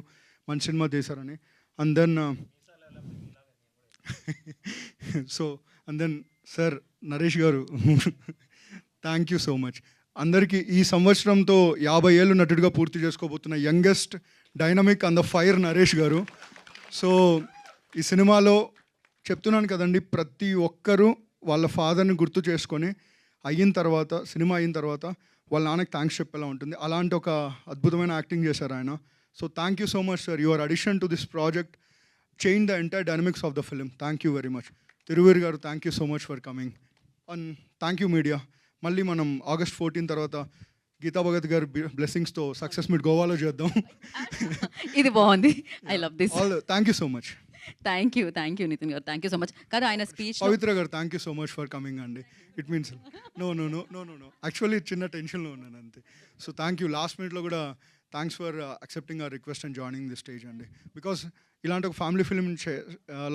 మంచి సినిమా చేశారని. అండ్ దెన్ సార్ నరేష్ గారు థ్యాంక్ యూ సో మచ్. అందరికీ ఈ సంవత్సరంతో 50 ఏళ్ళు నటుడిగా పూర్తి చేసుకోబోతున్న youngest dynamic and the fire Naresh గారు. సో ఈ సినిమాలో చెప్తున్నాను కదండి, ప్రతి ఒక్కరూ వాళ్ళ ఫాదర్ని గుర్తు చేసుకొని సినిమా అయిన తర్వాత వాళ్ళ నాన్నకి థ్యాంక్స్ చెప్పేలా ఉంటుంది. అలాంటి ఒక అద్భుతమైన యాక్టింగ్ చేశారు ఆయన. So thank you so much sir. Your addition to this project change the entire dynamics of the film. Thank you very much. Thiruveer గారు thank you so much for coming. And thank you media. మళ్ళీ మనం August 14 తర్వాత గీతా భగత్ గారి బ్లెస్సింగ్స్తో success meet గోవాలో చేద్దాం. ఇది బాగుంది. I love this. Thank you so much. Thank you Nithin garu, thank you so much. కదా ఆయన స్పీచ్ పవిత్ర గారు thank you so much for coming అండి. ఇట్ మీన్స్ నో యాక్చువల్లీ చిన్న టెన్షన్లో ఉన్నాను అంతే. So thank you. లాస్ట్ మినిట్లో కూడా thanks for accepting hour request and joining the stage అండి. బికాస్ ఇలాంటి ఒక ఫ్యామిలీ ఫిల్మ్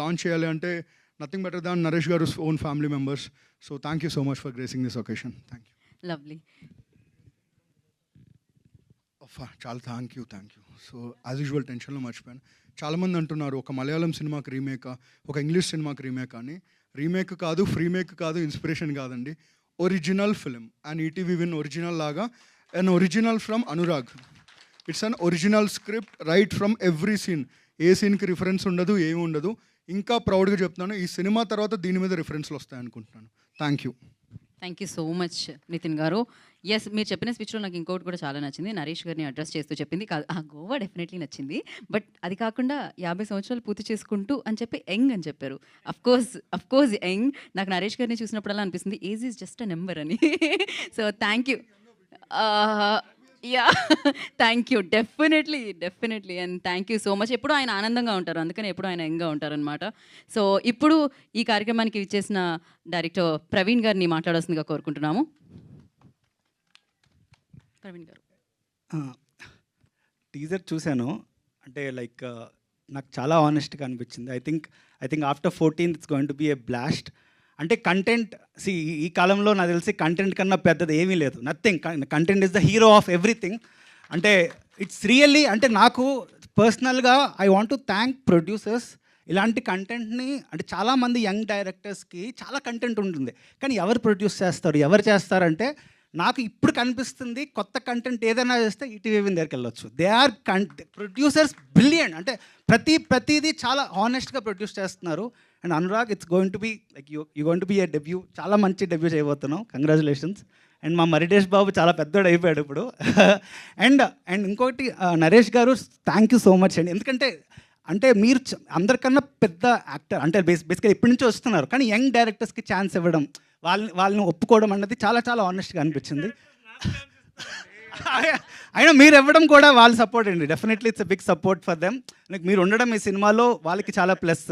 లాంచ్ చేయాలి అంటే నథింగ్ బెటర్ దాన్ నరేష్ గారు own family members. So thank you so much for gracing this occasion. Thank you. Lovely. చాలా thank you. So as usual టెన్షన్లో మర్చిపోయాను. చాలామంది అంటున్నారు ఒక మలయాళం సినిమాకి రీమేకా, ఒక ఇంగ్లీష్ సినిమాకి రీమేక్ అని. రీమేక్ కాదు, ఫ్రీమేక్ కాదు, ఇన్స్పిరేషన్ కాదండి. Original film. And ETV Win original లాగా an original from Anurag. It's an original script right from every scene. ఏ సీన్కి రిఫరెన్స్ ఉండదు, ఏమి ఉండదు. ఇంకా ప్రౌడ్గా చెప్తున్నాను, ఈ సినిమా తర్వాత దీని మీద రిఫరెన్స్లు వస్తాయి అనుకుంటున్నాను. Thank you so much Nithin garu. Yes, మీరు చెప్పిన స్పీచ్లో నాకు ఇంకోటి కూడా చాలా నచ్చింది. నరేష్ గారిని అడ్రస్ చేస్తూ చెప్పింది కాదు, గోవా డెఫినెట్లీ నచ్చింది. బట్ అది కాకుండా 50 సంవత్సరాలు పూర్తి చేసుకుంటూ అని చెప్పి యంగ్ అని చెప్పారు. Of course young. నాకు నరేష్ గారిని చూసినప్పుడల్లా అనిపిస్తుంది age is just a number అని. So thank you. Yeah thank you. Definitely and thank you so much. ఎప్పుడు ఆయన ఆనందంగా ఉంటారు, అందుకని ఎప్పుడు ఆయన యంగ్గా ఉంటారనమాట. సో ఇప్పుడు ఈ కార్యక్రమానికి ఇచ్చేసిన డైరెక్టర్ ప్రవీణ్ గారిని మాట్లాడాల్సిందిగా కోరుకుంటున్నాము. ప్రవీణ్ గారు. టీజర్ చూశాను, అంటే లైక్ నాకు చాలా ఆనెస్ట్గా అనిపించింది. I think after 14th it's going to be a blast. అంటే కంటెంట్ ఈ కాలంలో నాకు తెలిసి కంటెంట్ కన్నా పెద్దది ఏమీ లేదు. Nothing. Content is the hero of everything. అంటే ఇట్స్ రియల్లీ, అంటే నాకు పర్సనల్గా I want to thank producers. ఇలాంటి కంటెంట్ని అంటే చాలామంది యంగ్ డైరెక్టర్స్కి చాలా కంటెంట్ ఉంటుంది, కానీ ఎవరు ప్రొడ్యూస్ చేస్తారంటే నాకు ఇప్పుడు కనిపిస్తుంది కొత్త కంటెంట్ ఏదైనా చేస్తే ఈటీవీ దగ్గరికి వెళ్ళొచ్చు. They are producers brilliant. అంటే ప్రతిదీ చాలా హానెస్ట్గా ప్రొడ్యూస్ చేస్తున్నారు. And Anurag, it's going to be like you going to be a debut. చాలా మంచి డెబ్యూ చేయబోతున్నాం. కంగ్రాచులేషన్స్. అండ్ మా మరిడేష్ బాబు చాలా పెద్దోడు అయిపోయాడు ఇప్పుడు. అండ్ ఇంకొకటి నరేష్ గారు, థ్యాంక్ యూ సో మచ్ అండి. ఎందుకంటే అంటే మీరు అందరికన్నా పెద్ద యాక్టర్ అంటే బేసిక్గా ఎప్పటి నుంచో వస్తున్నారు, కానీ యంగ్ డైరెక్టర్స్కి ఛాన్స్ ఇవ్వడం, వాళ్ళని ఒప్పుకోవడం అన్నది చాలా చాలా ఆనెస్ట్గా అనిపించింది. అయినా మీరు ఇవ్వడం కూడా వాళ్ళు సపోర్ట్ అండి. Definitely it's big support for them. Like మీరు ఉండడం ఈ సినిమాలో వాళ్ళకి చాలా plus.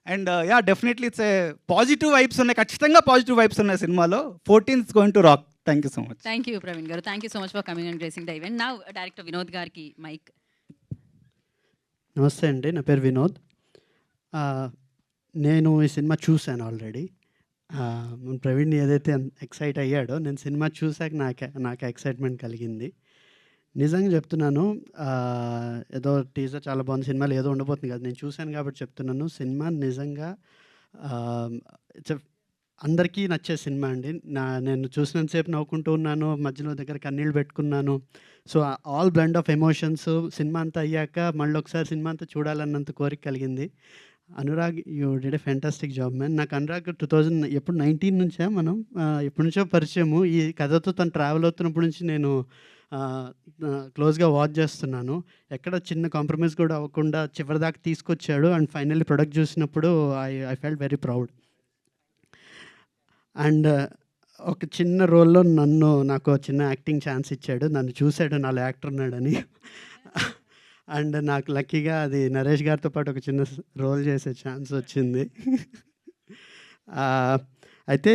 And yeah, definitely it's a positive vibes ఉన్నాయి, ఖచ్చితంగా పాజిటివ్ వైబ్స్ ఉన్నాయి సినిమాలో. 14th is going to rock. Thank you so much. Thank you Praveen గారు, thank you so much for coming and gracing the event. నా director Vinod గారికి mike. నమస్తే అండి, నా పేరు వినోద్. నేను ఈ సినిమా చూశాను ఆల్రెడీ. ప్రవీణ్ ఏదైతే ఎక్సైట్ అయ్యాడో, నేను సినిమా చూశాక నాకు ఎక్సైట్మెంట్ కలిగింది. నిజంగా చెప్తున్నాను, ఏదో టీజర్ చాలా బాగుంది, సినిమాలో ఏదో ఉండబోతుంది కదా, నేను చూశాను కాబట్టి చెప్తున్నాను. సినిమా నిజంగా ఇట్స్ అందరికీ నచ్చే సినిమా అండి. నేను చూసినంతసేపు నవ్వుకుంటూ ఉన్నాను, మధ్యలో దగ్గర కన్నీళ్ళు పెట్టుకున్నాను. So all blend of emotions. Cinema అంతా అయ్యాక మళ్ళీ ఒకసారి సినిమా అంతా చూడాలన్నంత కోరిక కలిగింది. Anurag, you did a fantastic job man. నాకు అనురాగ్ 2019 నుంచే మనం ఎప్పటి నుంచో పరిచయము. ఈ కథతో తను ట్రావెల్ అవుతున్నప్పటి నుంచి నేను క్లోజ్గా వాచ్ చేస్తున్నాను. ఎక్కడ చిన్న కాంప్రమైజ్ కూడా అవ్వకుండా చివరిదాకా తీసుకొచ్చాడు. అండ్ ఫైనల్లీ ప్రొడక్ట్ చూసినప్పుడు I felt very proud. And ఒక చిన్న రోల్లో నాకు చిన్న యాక్టింగ్ ఛాన్స్ ఇచ్చాడు. నన్ను చూశాడు, నాలో యాక్టర్ ఉన్నాడని. అండ్ నాకు లక్కీగా అది నరేష్ గారితో పాటు ఒక చిన్న రోల్ చేసే ఛాన్స్ వచ్చింది. అయితే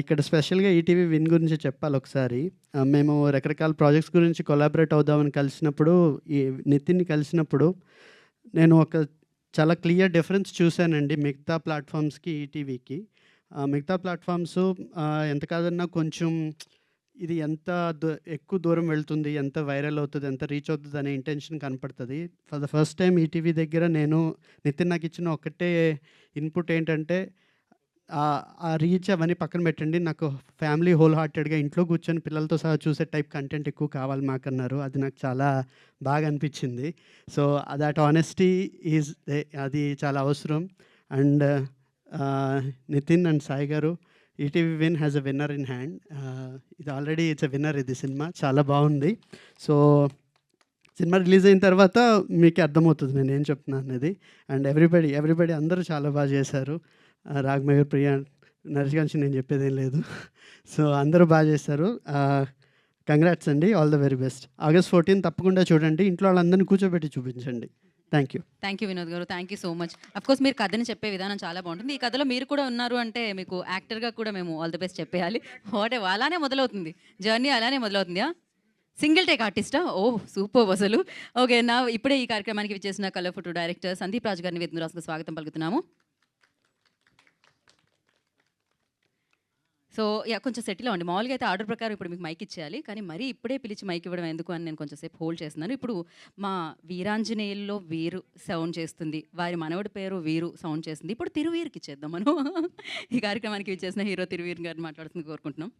ఇక్కడ స్పెషల్గా ఈటీవీ విన్ గురించి చెప్పాలి ఒకసారి. మేము రకరకాల ప్రాజెక్ట్స్ గురించి కొలాబరేట్ అవుదామని కలిసినప్పుడు, ఈ నితిన్ని కలిసినప్పుడు నేను ఒక చాలా క్లియర్ డిఫరెన్స్ చూశానండి మిగతా ప్లాట్ఫామ్స్కి, ఈటీవీకి. మిగతా ప్లాట్ఫామ్స్ ఎంత కాదన్నా కొంచెం ఇది ఎంత ఎక్కువ దూరం వెళ్తుంది, ఎంత వైరల్ అవుతుంది, ఎంత రీచ్ అవుతుంది అనే ఇంటెన్షన్ కనపడుతుంది. For the first time ETV దగ్గర నితిన్ నాకు ఇచ్చిన ఒకటే ఇన్పుట్ ఏంటంటే, ఆ రీచ్ అవన్నీ పక్కన పెట్టండి, నాకు ఫ్యామిలీ హోల్ హార్టెడ్గా ఇంట్లో కూర్చొని పిల్లలతో సహా చూసే టైప్ కంటెంట్ ఎక్కువ కావాలి మాకన్నారు. అది నాకు చాలా బాగా అనిపించింది. సో దట్ ఆనెస్టీ ఈజ్ అది చాలా అవసరం. అండ్ నితిన్ అండ్ సాయి గారు, ETV win has a winner in hand. ఇది ఆల్రెడీ ఇట్స్ అ విన్నర్. ఇది సినిమా చాలా బాగుంది. సో సినిమా రిలీజ్ అయిన తర్వాత మీకు అర్థమవుతుంది నేను ఏం చెప్తున్నాను అనేది. అండ్ ఎవ్రీబడి అందరూ చాలా బాగా చేశారు. రాఘమయూర్, ప్రియా, నరేష్ గారి నేను చెప్పేదేం లేదు. సో అందరూ బాగా చేశారు. కంగ్రాట్స్ అండి, all the very best. August 14 తప్పకుండా చూడండి, ఇంట్లో వాళ్ళందరినీ కూర్చోబెట్టి చూపించండి. థ్యాంక్ యూ వినోద్ గారు, thank you so much. Of course మీరు కథని చెప్పే విధానం చాలా బాగుంటుంది. ఈ కథలో మీరు కూడా ఉన్నారు అంటే మీకు యాక్టర్గా కూడా మేము ఆల్ ది బెస్ట్ చెప్పేయాలి. అలానే మొదలవుతుంది జర్నీ, అలానే మొదలవుతుందా? సింగిల్ టేక్ ఆర్టిస్టా? ఓ సూపర్ అసలు. ఓకే, నా ఇప్పుడే ఈ కార్యక్రమానికి విచ్చేసిన Colour Photo director Sandeep Raju గారిని వేదికగా స్వాగతం పలుకుతున్నాము. సో కొంచెం సెటిల్ అవ్వండి. మామూలుగా అయితే ఆర్డర్ ప్రకారం ఇప్పుడు మీకు మైక్ ఇచ్చేయాలి, కానీ మరీ ఇప్పుడే పిలిచి మైక్ ఇవ్వడం ఎందుకు అని నేను కొంచెం సేపు హోల్డ్ చేస్తున్నాను. ఇప్పుడు మా వీరాంజనేయుల్లో వీరు సౌండ్ చేస్తుంది, వారి మనవడి పేరు వీరు సౌండ్ చేస్తుంది. ఇప్పుడు తిరువీరుకి ఇచ్చేద్దాం మనం. ఈ కార్యక్రమానికి విచ్చేసిన హీరో తిరువీరు గారిని మాట్లాడుతుంది కోరుకుంటున్నాం.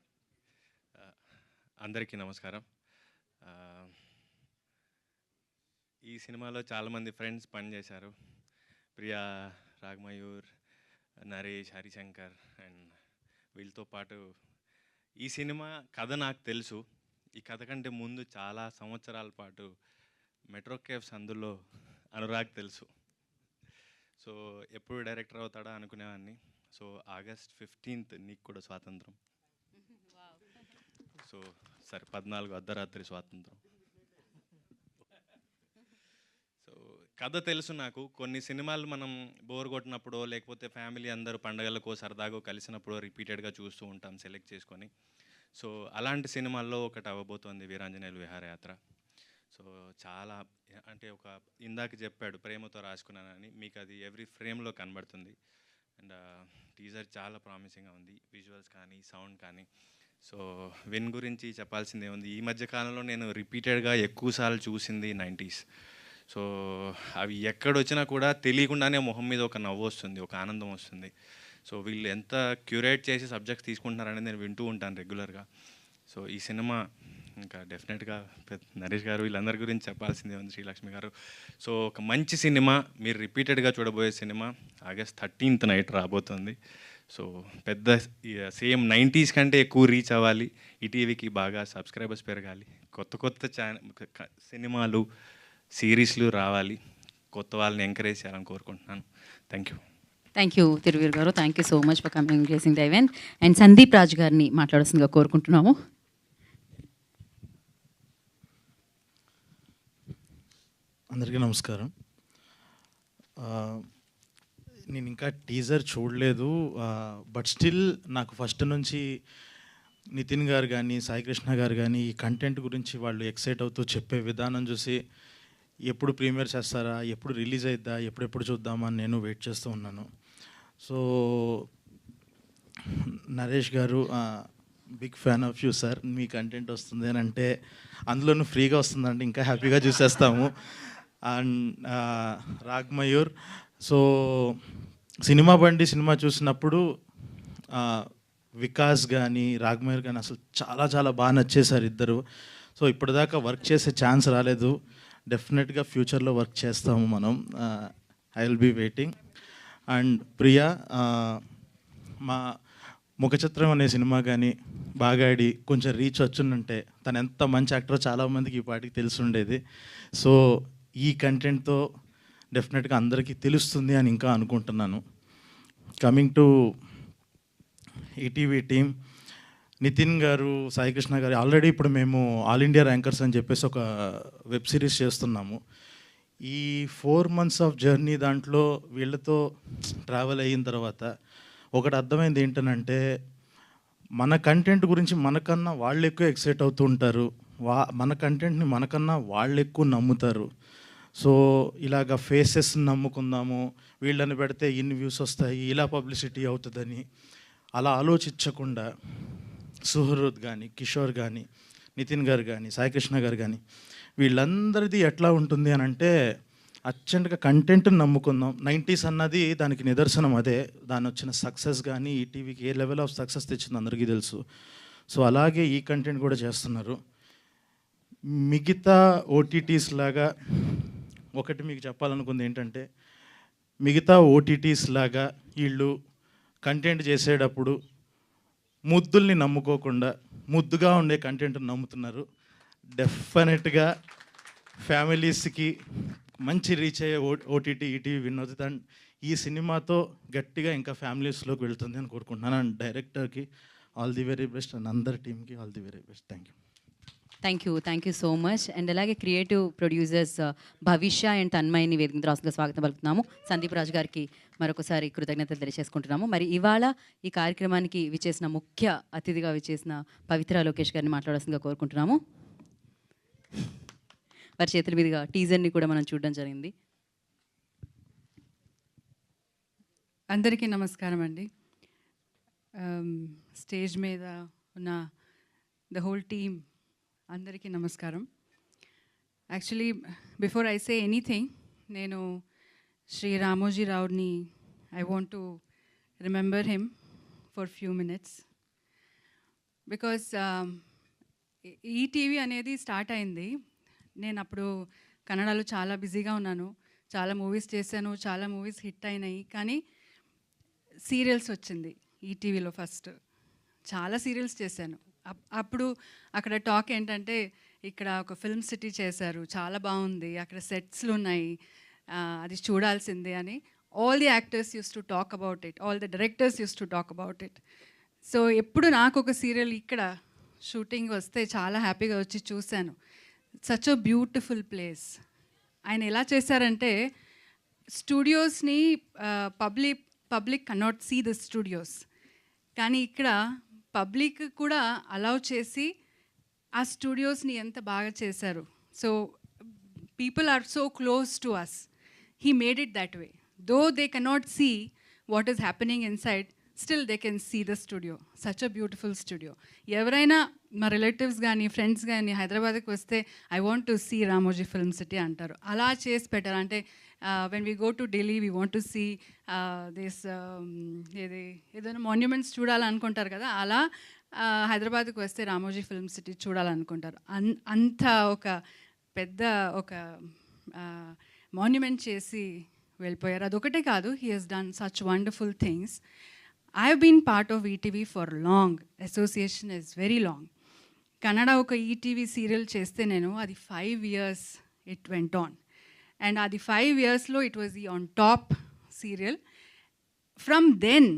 అందరికీ నమస్కారం. ఈ సినిమాలో చాలామంది ఫ్రెండ్స్ పనిచేశారు. ప్రియా, రాఘమయూర్, నరేష్, హరిశంకర్ అండ్ వీళ్ళతో పాటు ఈ సినిమా కథ నాకు తెలుసు. ఈ కథ కంటే ముందు చాలా సంవత్సరాల పాటు మెట్రో కేవ్స్ అందులో అనురాగ్ తెలుసు. సో ఎప్పుడు డైరెక్టర్ అవుతాడా అనుకునేవాడిని. సో August 15 నీకు కూడా స్వాతంత్రం. సో సరే 14 అర్ధరాత్రి స్వాతంత్రం. సో కథ తెలుసు నాకు. కొన్ని సినిమాలు మనం బోర్ కొట్టినప్పుడు, లేకపోతే ఫ్యామిలీ అందరూ పండగలకో సరదాగో కలిసినప్పుడు రిపీటెడ్గా చూస్తూ ఉంటాం సెలెక్ట్ చేసుకొని. సో అలాంటి సినిమాల్లో ఒకటి అవ్వబోతోంది వీరాంజనేయులు విహారయాత్ర. సో చాలా అంటే ఇందాక చెప్పాడు ప్రేమతో రాసుకున్నానని, మీకు అది ఎవ్రీ ఫ్రేమ్లో కనబడుతుంది. అండ్ టీజర్ చాలా ప్రామిసింగ్గా ఉంది, విజువల్స్ కానీ సౌండ్ కానీ. సో విన్ గురించి చెప్పాల్సిందే ఉంది. ఈ మధ్య కాలంలో నేను రిపీటెడ్గా ఎక్కువసార్లు చూసింది 90s. సో అవి ఎక్కడొచ్చినా కూడా తెలియకుండానే మొహం మీద ఒక నవ్వు వస్తుంది, ఒక ఆనందం వస్తుంది. సో వీళ్ళు ఎంత క్యూరేట్ చేసి సబ్జెక్ట్స్ తీసుకుంటున్నారనేది నేను వింటూ ఉంటాను రెగ్యులర్గా. సో ఈ సినిమా ఇంకా డెఫినెట్గా నరేష్ గారు వీళ్ళందరి గురించి చెప్పాల్సిందే ఉంది, శ్రీలక్ష్మి గారు. సో ఒక మంచి సినిమా, మీరు రిపీటెడ్గా చూడబోయే సినిమా August 13th నైట్ రాబోతుంది. సో పెద్ద సేమ్ 90s కంటే ఎక్కువ రీచ్ అవ్వాలి, ఈటీవీకి బాగా సబ్స్క్రైబర్స్ పెరగాలి, కొత్త కొత్త సినిమాలు సిరీస్లు రావాలి. కొత్త వాళ్ళని ఎంకరేజ్ చేయాలని కోరుకుంటున్నాను. Thank you. Thank you Thiruveer గారు. Thank you so much for coming gracing the event. And Sandeep Raj గారిని మాట్లాడాల్సిందిగా కోరుకుంటున్నాము. అందరికీ నమస్కారం. నేను ఇంకా టీజర్ చూడలేదు, బట్ స్టిల్ నాకు ఫస్ట్ నుంచి నితిన్ గారు కానీ సాయికృష్ణ గారు కానీ ఈ కంటెంట్ గురించి వాళ్ళు ఎక్సైట్ అవుతూ చెప్పే విధానం చూసి ఎప్పుడు ప్రీమియర్ చేస్తారా, ఎప్పుడు రిలీజ్ అయిద్దా, ఎప్పుడెప్పుడు చూద్దామా అని నేను వెయిట్ చేస్తూ ఉన్నాను. So Naresh garu, big fan of you sir. మీ కంటెంట్ వస్తుంది అని అంటే అందులోనూ ఫ్రీగా వస్తుందంటే ఇంకా హ్యాపీగా చూసేస్తాము. అండ్ రాగ్మయూర్, సో సినిమా బండి సినిమా చూసినప్పుడు వికాస్ కానీ రాగ్మయూర్ కానీ అసలు చాలా చాలా బాగా నచ్చేశారు ఇద్దరు. సో ఇప్పటిదాకా వర్క్ చేసే ఛాన్స్ రాలేదు, డెఫినెట్గా ఫ్యూచర్లో వర్క్ చేస్తాము మనం. I will be waiting. And Priya, మా ముఖచిత్రం అనే సినిమా కానీ బాగా ఆడి కొంచెం రీచ్ వచ్చుందంటే తను ఎంత మంచి యాక్టరో చాలామందికి ఈ పాటికి తెలిసి ఉండేది. సో ఈ కంటెంట్తో డెఫినెట్గా అందరికీ తెలుస్తుంది అని ఇంకా అనుకుంటున్నాను. Coming to ETV team, Nithin garu, Saikrishna గారు, ఆల్రెడీ ఇప్పుడు మేము ఆల్ ఇండియా ర్యాంకర్స్ అని చెప్పేసి ఒక వెబ్ సిరీస్ చేస్తున్నాము. ఈ 4 months ఆఫ్ జర్నీ దాంట్లో వీళ్ళతో ట్రావెల్ అయిన తర్వాత ఒకటి అర్థమైంది ఏంటనంటే, మన కంటెంట్ గురించి మనకన్నా వాళ్ళు ఎక్కువ ఎక్సైట్ అవుతూ ఉంటారు, మన కంటెంట్ని మనకన్నా వాళ్ళు ఎక్కువ నమ్ముతారు. సో ఇలాగ ఫేసెస్ నమ్ముకుందాము, వీళ్ళని పెడితే ఇన్ని వ్యూస్ వస్తాయి, ఇలా పబ్లిసిటీ అవుతుందని అలా ఆలోచించకుండా సుహృద్ కానీ, కిషోర్ కానీ, నితిన్ గారు కానీ, సాయికృష్ణ గారు కానీ వీళ్ళందరిది ఎట్లా ఉంటుంది అని అంటే అర్జెంట్గా కంటెంట్ని నమ్ముకుందాం. 90s అన్నది దానికి నిదర్శనం. అదే దాని వచ్చిన సక్సెస్ కానీ ఈటీవీకి ఏ లెవెల్ ఆఫ్ సక్సెస్ తెచ్చింది అందరికీ తెలుసు. సో అలాగే ఈ కంటెంట్ కూడా చేస్తున్నారు. మిగతా ఓటీటీస్ లాగా ఒకటి మీకు చెప్పాలనుకుంది ఏంటంటే, మిగతా ఓటీటీస్ లాగా వీళ్ళు కంటెంట్ చేసేటప్పుడు ముద్దుల్ని నమ్ముకోకుండా ముద్దుగా ఉండే కంటెంట్ని నమ్ముతున్నారు. డెఫినెట్గా ఫ్యామిలీస్కి మంచి రీచ్ అయ్యే ఓటీటీ ఈటీవీ వినోద్. అండ్ ఈ సినిమాతో గట్టిగా ఇంకా ఫ్యామిలీస్లోకి వెళ్తుంది అని కోరుకుంటున్నాను. అండ్ డైరెక్టర్కి all the very best, and అందరి టీమ్కి all the very best. Thank you. Thank you so much. And అలాగే క్రియేటివ్ ప్రొడ్యూసర్స్ భవిష్య అండ్ తన్మయ్ని వేదిక రాసుగా స్వాగతం పలుకుతున్నాము. సందీప్ రాజు గారికి మరొకసారి కృతజ్ఞతలు తెలియజేసుకుంటున్నాము. మరి ఇవాళ ఈ కార్యక్రమానికి విచ్చేసిన ముఖ్య అతిథిగా విచ్చేసిన పవిత్ర లోకేష్ గారిని మాట్లాడాల్సిందిగా కోరుకుంటున్నాము. వారి చేతుల మీదుగా టీజర్ని కూడా మనం చూడడం జరిగింది. అందరికీ నమస్కారం అండి. స్టేజ్ మీద ఉన్న ద హోల్ టీమ్ అందరికీ నమస్కారం. Actually before I say anything, నేను శ్రీ రామోజీ రావుని I want to remember him for few minutes. Because ETV అనేది స్టార్ట్ అయింది, నేను అప్పుడు కన్నడలో చాలా బిజీగా ఉన్నాను, చాలా మూవీస్ చేశాను, చాలా మూవీస్ హిట్ అయినాయి. కానీ సీరియల్స్ వచ్చింది ఈటీవీలో ఫస్ట్, చాలా సీరియల్స్ చేశాను. అప్పుడు అక్కడ టాక్ ఏంటంటే, ఇక్కడ ఒక ఫిల్మ్ సిటీ చేశారు, చాలా బాగుంది, అక్కడ సెట్స్లు ఉన్నాయి, అది చూడాల్సిందే అని all the actors use to talk about it, all the directors use to talk about it. So ఎప్పుడు నాకు ఒక సీరియల్ ఇక్కడ షూటింగ్ వస్తే చాలా హ్యాపీగా వచ్చి చూశాను. Such a beautiful place. ఆయన ఎలా చేశారంటే, స్టూడియోస్ని public cannot see the studios, కానీ ఇక్కడ పబ్లిక్ కూడా అలౌ చేసి ఆ స్టూడియోస్ని ఎంత బాగా చేశారు. So people are so close to us. He made it that way. Though they cannot see what is happening inside, still they can see the studio. Such a beautiful studio. ఎవరైనా మా relatives కానీ friends కానీ హైదరాబాద్కి వస్తే I want to see Ramoji film city అంటారు. అలా చేసి పెట్టారు. అంటే when we go to Delhi, we want to see this ఏదైనా మాన్యుమెంట్స్ చూడాలనుకుంటారు కదా, అలా హైదరాబాద్కి వస్తే రామోజీ ఫిల్మ్ సిటీ చూడాలనుకుంటారు. అంత ఒక పెద్ద ఒక మాన్యుమెంట్ చేసి వెళ్ళిపోయారు. అదొకటే కాదు, he has done such wonderful things. I have been part of ETV for long. Association is very long. Kannada ఒక ఈటీవీ సీరియల్ చేస్తే నేను అది 5 years it went on. And అది 5 yearsలో it was the on top serial. From then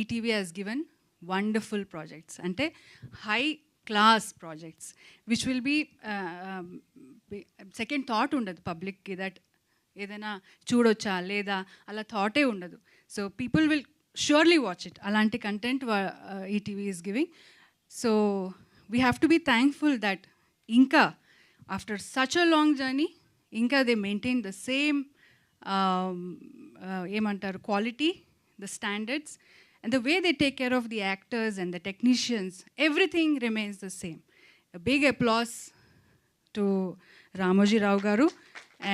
ETV has given wonderful projects, అంటే high class projects which will be second thought ఉండదు పబ్లిక్కి that ఏదైనా చూడొచ్చా లేదా అలా థాటే ఉండదు. So people will surely watch it. Alanti content ETV is giving. So we have to be thankful that Inka, after such a long journey, Inka they maintain the same quality, the standards, and the way they take care of the actors and the technicians, everything remains the same. A big applause to Ramoji Rao Garu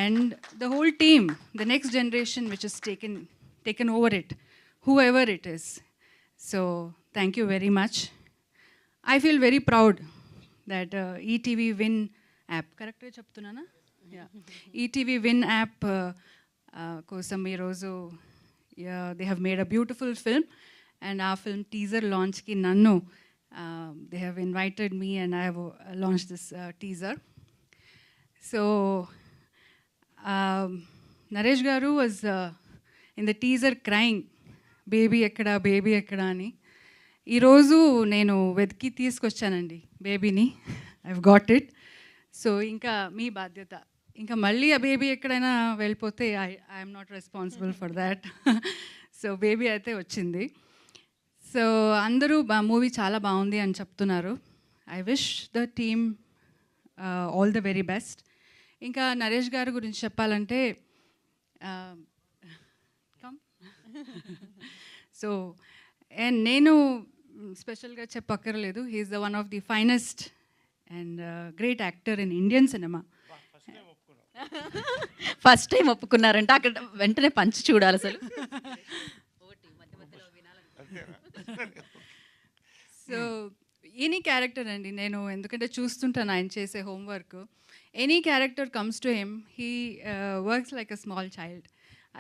and the whole team, the next generation which has taken over it, whoever it is. So thank you very much. I feel very proud that ETV Win app, correct ga cheptunana? Yeah. ETV Win app kosam ee roju they have made a beautiful film, and our film teaser launch ki nannu they have invited me and I have launched this teaser. So Naresh garu was in the teaser crying, baby ఎక్కడా అని. ఈరోజు నేను వెతికి తీసుకొచ్చానండి బేబీని. I've got it. So ఇంకా మీ బాధ్యత, ఇంకా మళ్ళీ ఆ బేబీ ఎక్కడైనా వెళ్ళిపోతే I'm not responsible for that. So baby అయితే వచ్చింది. సో అందరూ మూవీ చాలా బాగుంది అని చెప్తున్నారు. I wish the team all the very best. ఇంకా నరేష్ గారి గురించి చెప్పాలంటే సో అండ్ నేను స్పెషల్గా చెప్పక్కర్లేదు, he's the one of the finest and great actor in Indian cinema. First time ఒప్పుకున్నారంటే అక్కడ వెంటనే పంచి చూడాలి అసలు. సో ఎనీ క్యారెక్టర్ అండి, నేను ఎందుకంటే చూస్తుంటాను ఆయన చేసే homework. Any character comes to him, he works like a small child.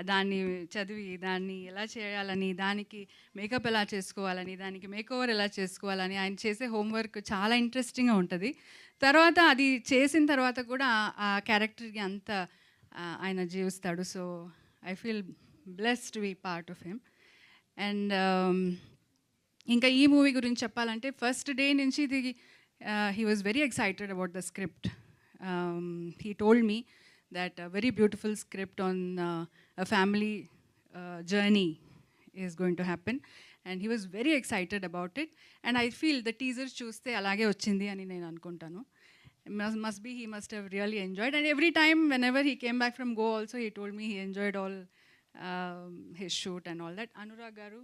దాన్ని చదివి దాన్ని ఎలా చేయాలని, దానికి మేకప్ ఎలా చేసుకోవాలని, దానికి మేకోవర్ ఎలా చేసుకోవాలని ఆయన చేసే హోంవర్క్ చాలా ఇంట్రెస్టింగ్గా ఉంటుంది. తర్వాత అది చేసిన తర్వాత కూడా ఆ క్యారెక్టర్కి అంత ఆయన జీవిస్తాడు. So I feel blessed to be part of him. And ఇంకా ఈ మూవీ గురించి చెప్పాలంటే ఫస్ట్ డే నుంచి ఇది he was very excited about the script. He told me that a very beautiful script on a family journey is going to happen, and he was very excited about it. And I feel the teaser chuste alage ochindi ani nenu anukuntanu. Must be he must have really enjoyed, and every time whenever he came back from Go also he told me he enjoyed all his shoot and all that. Anurag garu,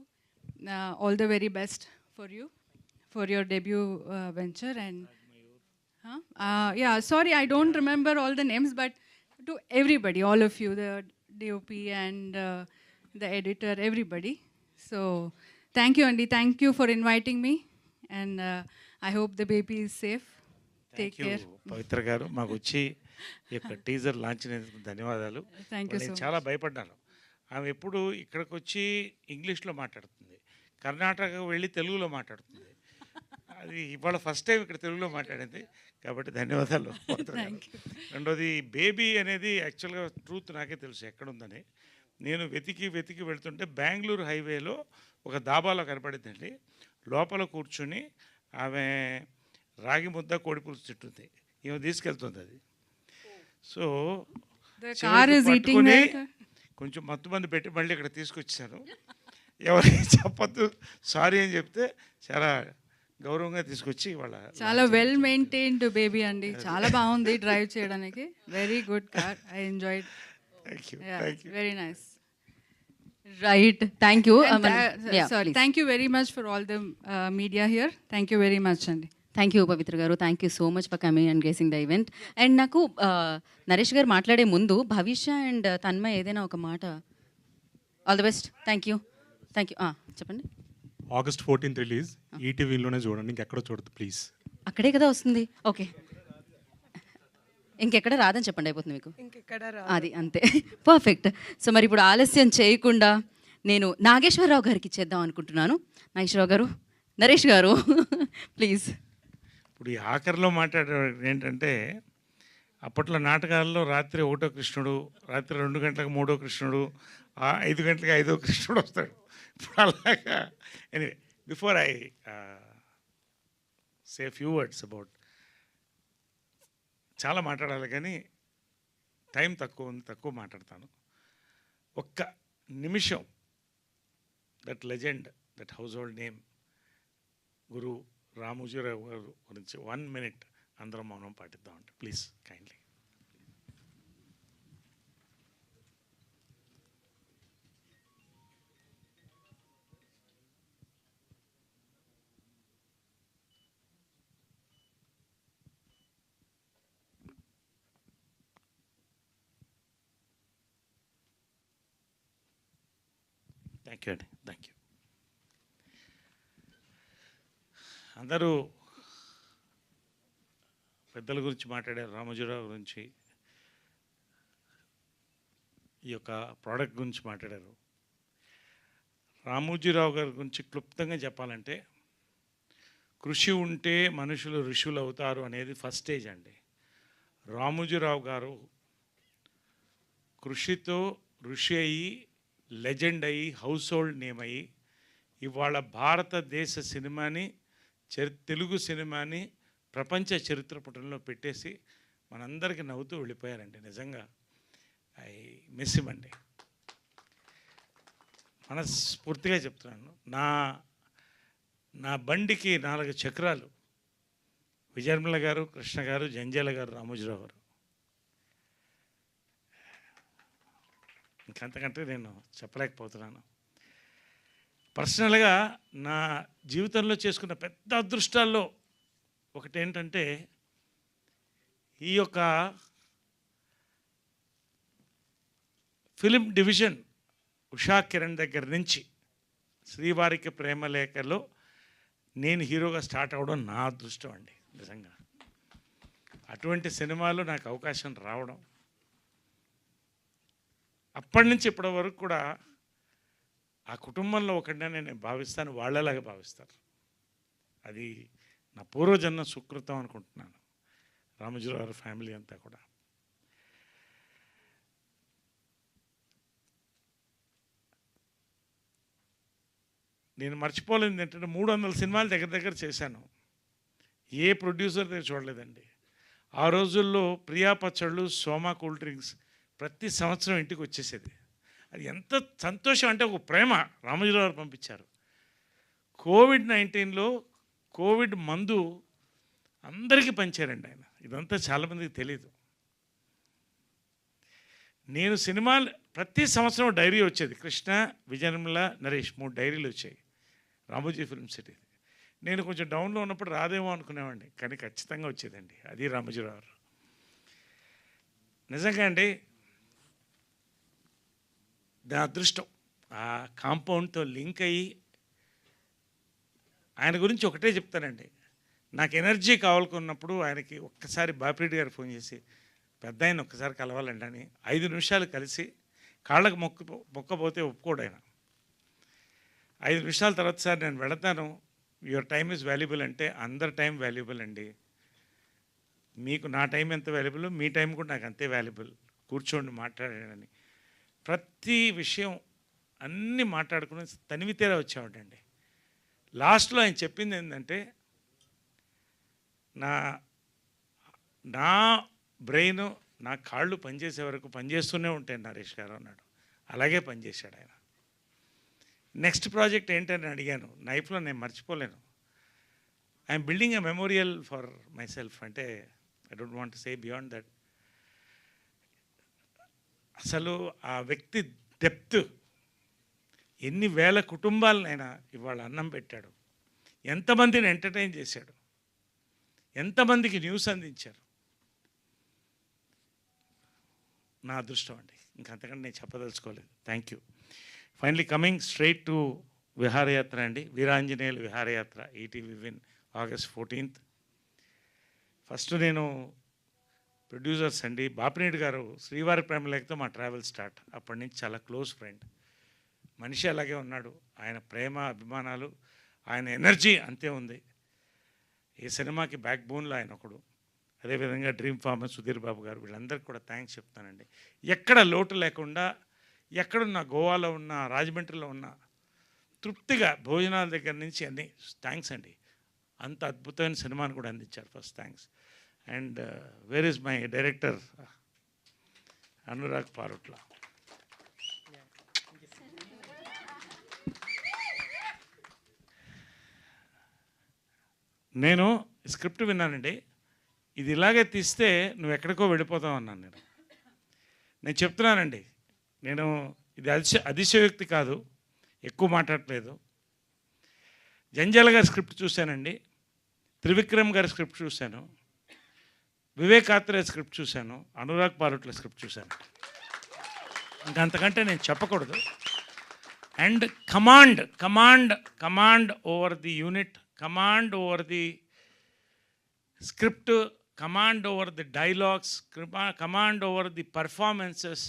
all the very best for you for your debut venture. And yeah, sorry I don't remember all the names, but to everybody, all of you, the DOP and the editor, everybody. So thank you Andy, thank you for inviting me, and I hope the baby is safe. Take care. పవిత్ర గారు మాకు వచ్చి ఈ యొక్క teaser launch చేసినందుకు ధన్యవాదాలు. Thank you. నేను చాలా భయపడ్డాను. ఆమె ఎప్పుడు ఇక్కడికి వచ్చి ఇంగ్లీష్లో మాట్లాడుతుంది, కర్ణాటక వెళ్ళి తెలుగులో మాట్లాడుతుంది. అది ఇవాళ ఫస్ట్ టైం ఇక్కడ తెలుగులో మాట్లాడింది, కాబట్టి ధన్యవాదాలు. రెండోది బేబీ అనేది యాక్చువల్గా ట్రూత్ నాకే తెలుసు ఎక్కడుందని. నేను వెతికి వెళ్తుంటే బెంగళూరు హైవేలో ఒక దాబాలో కనపడిందండి. లోపల కూర్చుని ఆమె రాగి ముద్ద కోడిపులుసు తింటుంది, ఈమె తీసుకెళ్తుంది అది. సో పట్టుకుని కొంచెం మత్తు మంది పెట్టి మళ్ళీ ఇక్కడ తీసుకొచ్చాను. ఎవరికి చెప్పద్దు సారీ అని చెప్తే చాలా గౌరవంగా తీసుకొచ్చి వాళ్ళ చాలా వెల్ మెయింటైన్డ్ బేబీ అండి, చాలా బాగుంది డ్రైవ్ చేయడానికి. Very good car, I enjoyed. Very nice. Right, thank you. Sorry, thank you very much for all the media here. Thank you very much అండి. థ్యాంక్ యూ పవిత్ర గారు, thank you so much for coming and gracing the event. And నాకు నరేష్ గారు మాట్లాడే ముందు భవిష్య and Tanmay ఏదైనా ఒక మాట. All the best. Thank you. చెప్పండి. August 14th రిలీజ్, ఈటీవీలోనే చూడండి, ఇంకెక్కడో చూడదు ప్లీజ్. అక్కడే కదా వస్తుంది. ఓకే, ఇంకెక్కడ రాదని చెప్పండి, అయిపోతుంది మీకు. అది అంతే, పర్ఫెక్ట్. సో మరి ఇప్పుడు ఆలస్యం చేయకుండా నేను నాగేశ్వరరావు గారికి ఇచ్చేద్దాం అనుకుంటున్నాను. నాగేశ్వరరావు గారు, నరేష్ గారు ప్లీజ్. ఇప్పుడు ఈ ఆఖరిలో మాట్లాడే ఏంటంటే అప్పట్లో నాటకాల్లో రాత్రి 1 కృష్ణుడు, రాత్రి 2 గంటలకు 3 కృష్ణుడు, 5 గంటలకు 5 కృష్ణుడు వస్తాడు. ఇప్పుడు అలాగా. Anyway, before I say few words about, చాలా మాట్లాడాలి కానీ టైం తక్కువ ఉంది, తక్కువ మాట్లాడతాను. ఒక్క నిమిషం that legend, that household name guru Ramoji Rao గారు గురించి 1 minute అందరం మౌనం పాటిద్దామంటే ప్లీజ్ కైండ్లీ. థ్యాంక్ యూ అండి, థ్యాంక్ యూ. అందరూ పెద్దల గురించి మాట్లాడారు, రామోజీరావు గురించి, ఈ యొక్క ప్రోడక్ట్ గురించి మాట్లాడారు. రామోజీరావు గారి గురించి క్లుప్తంగా చెప్పాలంటే, కృషి ఉంటే మనుషులు ఋషులు అవుతారు అనేది ఫస్ట్ స్టేజ్ అండి. రామోజీరావు గారు కృషితో ఋషి అయ్యి, లెజెండ్ అయ్యి, హౌస్ హోల్డ్ నేమ్ అయ్యి, ఇవాళ భారతదేశ సినిమాని, తెలుగు సినిమాని ప్రపంచ చరిత్ర పుటంలో పెట్టేసి మనందరికీ నవ్వుతూ వెళ్ళిపోయారండి. నిజంగా ఐ మిస్ హిమ్ అండి, మనస్ఫూర్తిగా చెప్తున్నాను. నా బండికి 4 చక్రాలు విజయనిర్మల గారు, కృష్ణ గారు, జంజాల గారు, రామోజీరావు గారు. ఇంకంతకంటే నేను చెప్పలేకపోతున్నాను. పర్సనల్గా నా జీవితంలో చేసుకున్న పెద్ద అదృష్టాల్లో ఒకటి ఏంటంటే, ఈ యొక్క ఫిలిం డివిజన్ ఉషా కిరణ్ దగ్గర నుంచి శ్రీవారికి ప్రేమలేఖలో నేను హీరోగా స్టార్ట్ అవ్వడం నా అదృష్టం అండి. నిజంగా అటువంటి సినిమాలు నాకు అవకాశం రావడం, అప్పటి నుంచి ఇప్పటి వరకు కూడా ఆ కుటుంబంలో ఒకటిగా నేను భావిస్తాను, వాళ్ళలాగా భావిస్తారు. అది నా పూర్వజన్మ సుకృతం అనుకుంటున్నాను, రామోజీరావు గారి ఫ్యామిలీ అంతా కూడా. నేను మర్చిపోలేదు ఏంటంటే, 300 సినిమాలు దగ్గర చేశాను. ఏ ప్రొడ్యూసర్ దగ్గర చూడలేదండి. ఆ రోజుల్లో ప్రియా పచ్చళ్ళు, సోమా కూల్ డ్రింక్స్ ప్రతి సంవత్సరం ఇంటికి వచ్చేసేది. అది ఎంత సంతోషం అంటే, ఒక ప్రేమ రామోజీరావు గారు పంపించారు. కోవిడ్-19లో కోవిడ్ మందు అందరికీ పంచారండి ఆయన. ఇదంతా చాలామందికి తెలియదు. నేను సినిమాలు ప్రతి సంవత్సరం డైరీ వచ్చేది. కృష్ణ, విజయనిర్మల, నరేష్ 3 డైరీలు వచ్చాయి రామోజీ ఫిల్మ్ సిటీ. నేను కొంచెం డౌన్లో ఉన్నప్పుడు రాదేమో అనుకునేవాడిని, కానీ ఖచ్చితంగా వచ్చేదండి. అది రామోజీరావు గారు. నిజంగా అండి, నా అదృష్టం ఆ కాంపౌండ్తో లింక్ అయ్యి. ఆయన గురించి ఒకటే చెప్తానండి, నాకు ఎనర్జీ కావాలనుకున్నప్పుడు ఆయనకి ఒక్కసారి బాపిరెడ్డి గారు ఫోన్ చేసి, పెద్ద ఆయన ఒక్కసారి కలవాలండి అని 5 నిమిషాలు కలిసి కాళ్ళకు మొక్కపోతే ఒప్పుకోడు ఆయన. 5 నిమిషాల తర్వాత, సార్ నేను వెళతాను, యువర్ టైం ఈజ్ వాల్యుబుల్ అంటే, అందరి టైం వాల్యుబుల్ అండి, మీకు నా టైం ఎంత వాల్యుబుల్, మీ టైం కూడా నాకు అంతే వాల్యుబుల్, కూర్చోండి మాట్లాడానని ప్రతి విషయం అన్నీ మాట్లాడుకుని తనివితేరా వచ్చామండి. లాస్ట్లో ఆయన చెప్పింది ఏంటంటే, నా బ్రెయిన్, నా కాళ్ళు పనిచేసే వరకు పనిచేస్తూనే ఉంటాయి నరేష్ గారు అన్నాడు. అలాగే పనిచేశాడు ఆయన. నెక్స్ట్ ప్రాజెక్ట్ ఏంటని అడిగాను. లైఫ్లో నేను మర్చిపోలేను. I'm building a memorial for myself. అంటే I don't want to say beyond that. అసలు ఆ వ్యక్తి డెప్త్, ఎన్ని వేల కుటుంబాలనైనా ఇవాళ అన్నం పెట్టాడు, ఎంతమందిని ఎంటర్టైన్ చేశాడు, ఎంతమందికి న్యూస్ అందించారు. నా అదృష్టం అండి, ఇంకంతకంటే నేను చెప్పదలుచుకోలేదు. Thank you. Finally coming straight to Viharayatra అండి, Veeranjaneyulu Viharayatra ETV Win August 14th. First నేను ప్రొడ్యూసర్స్ అండి, బాపిరెడ్డి గారు శ్రీవారి ప్రేమలేఖతో మా ట్రావెల్ స్టార్ట్. అప్పటి నుంచి చాలా క్లోజ్ ఫ్రెండ్. మనిషి అలాగే ఉన్నాడు, ఆయన ప్రేమ అభిమానాలు, ఆయన ఎనర్జీ అంతే ఉంది. ఏ సినిమాకి బ్యాక్ బోన్లో ఆయన ఒకడు. అదేవిధంగా డ్రీమ్ ఫార్మర్ సుధీర్ బాబు గారు, వీళ్ళందరికీ కూడా థ్యాంక్స్ చెప్తానండి. ఎక్కడ లోటు లేకుండా, ఎక్కడున్నా, గోవాలో ఉన్నా, రాజమండ్రిలో ఉన్నా, తృప్తిగా భోజనాల దగ్గర నుంచి అన్నీ థ్యాంక్స్ అండి. అంత అద్భుతమైన సినిమాని కూడా అందించారు. First thanks. And where is my director Anurag Parutla. నేను స్క్రిప్ట్ విన్నానండి. ఇది ఇలాగే తీస్తే నువ్వు ఎక్కడికో వెళ్ళిపోతావు అన్నాను. నేను చెప్తున్నానండి, నేను ఇది అతిశయోక్తి కాదు, ఎక్కువ మాట్లాడట్లేదు. జంజాల గారి స్క్రిప్ట్ చూశానండి, త్రివిక్రమ్ గారి స్క్రిప్ట్ చూశాను, వివేక్ ఆత్రేయ స్క్రిప్ట్ చూశాను, అనురాగ్ పారుట్ల స్క్రిప్ట్ చూశాను. ఇంకా అంతకంటే నేను చెప్పకూడదు. And command over the unit, command over the script, command over the dialogues, command over the performances,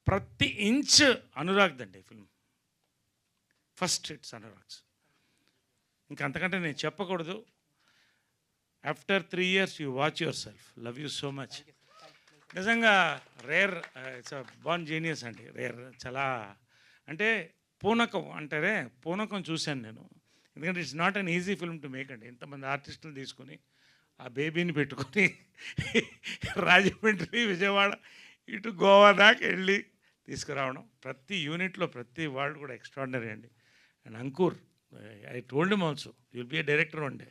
ప్రతి ఇంచ్ అనురాగ్దండి ఫిల్మ్. First it's Anurag's. ఇంకా అంతకంటే నేను చెప్పకూడదు. After 3 years you watch yourself. Love you so much. నిజంగా rare, it's born genius అండి. Rare, చాలా అంటే పూనకం అంటారే, పూనకం చూశాను నేను. ఎందుకంటే it's not an easy film to make అండి. ఇంతమంది ఆర్టిస్టులు తీసుకుని ఆ బేబీని పెట్టుకొని రాజమండ్రి, విజయవాడ, ఇటు గోవా దాకా వెళ్ళి తీసుకురావడం, ప్రతి యూనిట్లో ప్రతి వాళ్ళు కూడా ఎక్స్ట్రాడినరీ అండి. And Ankur, I told him also you will be a director one day.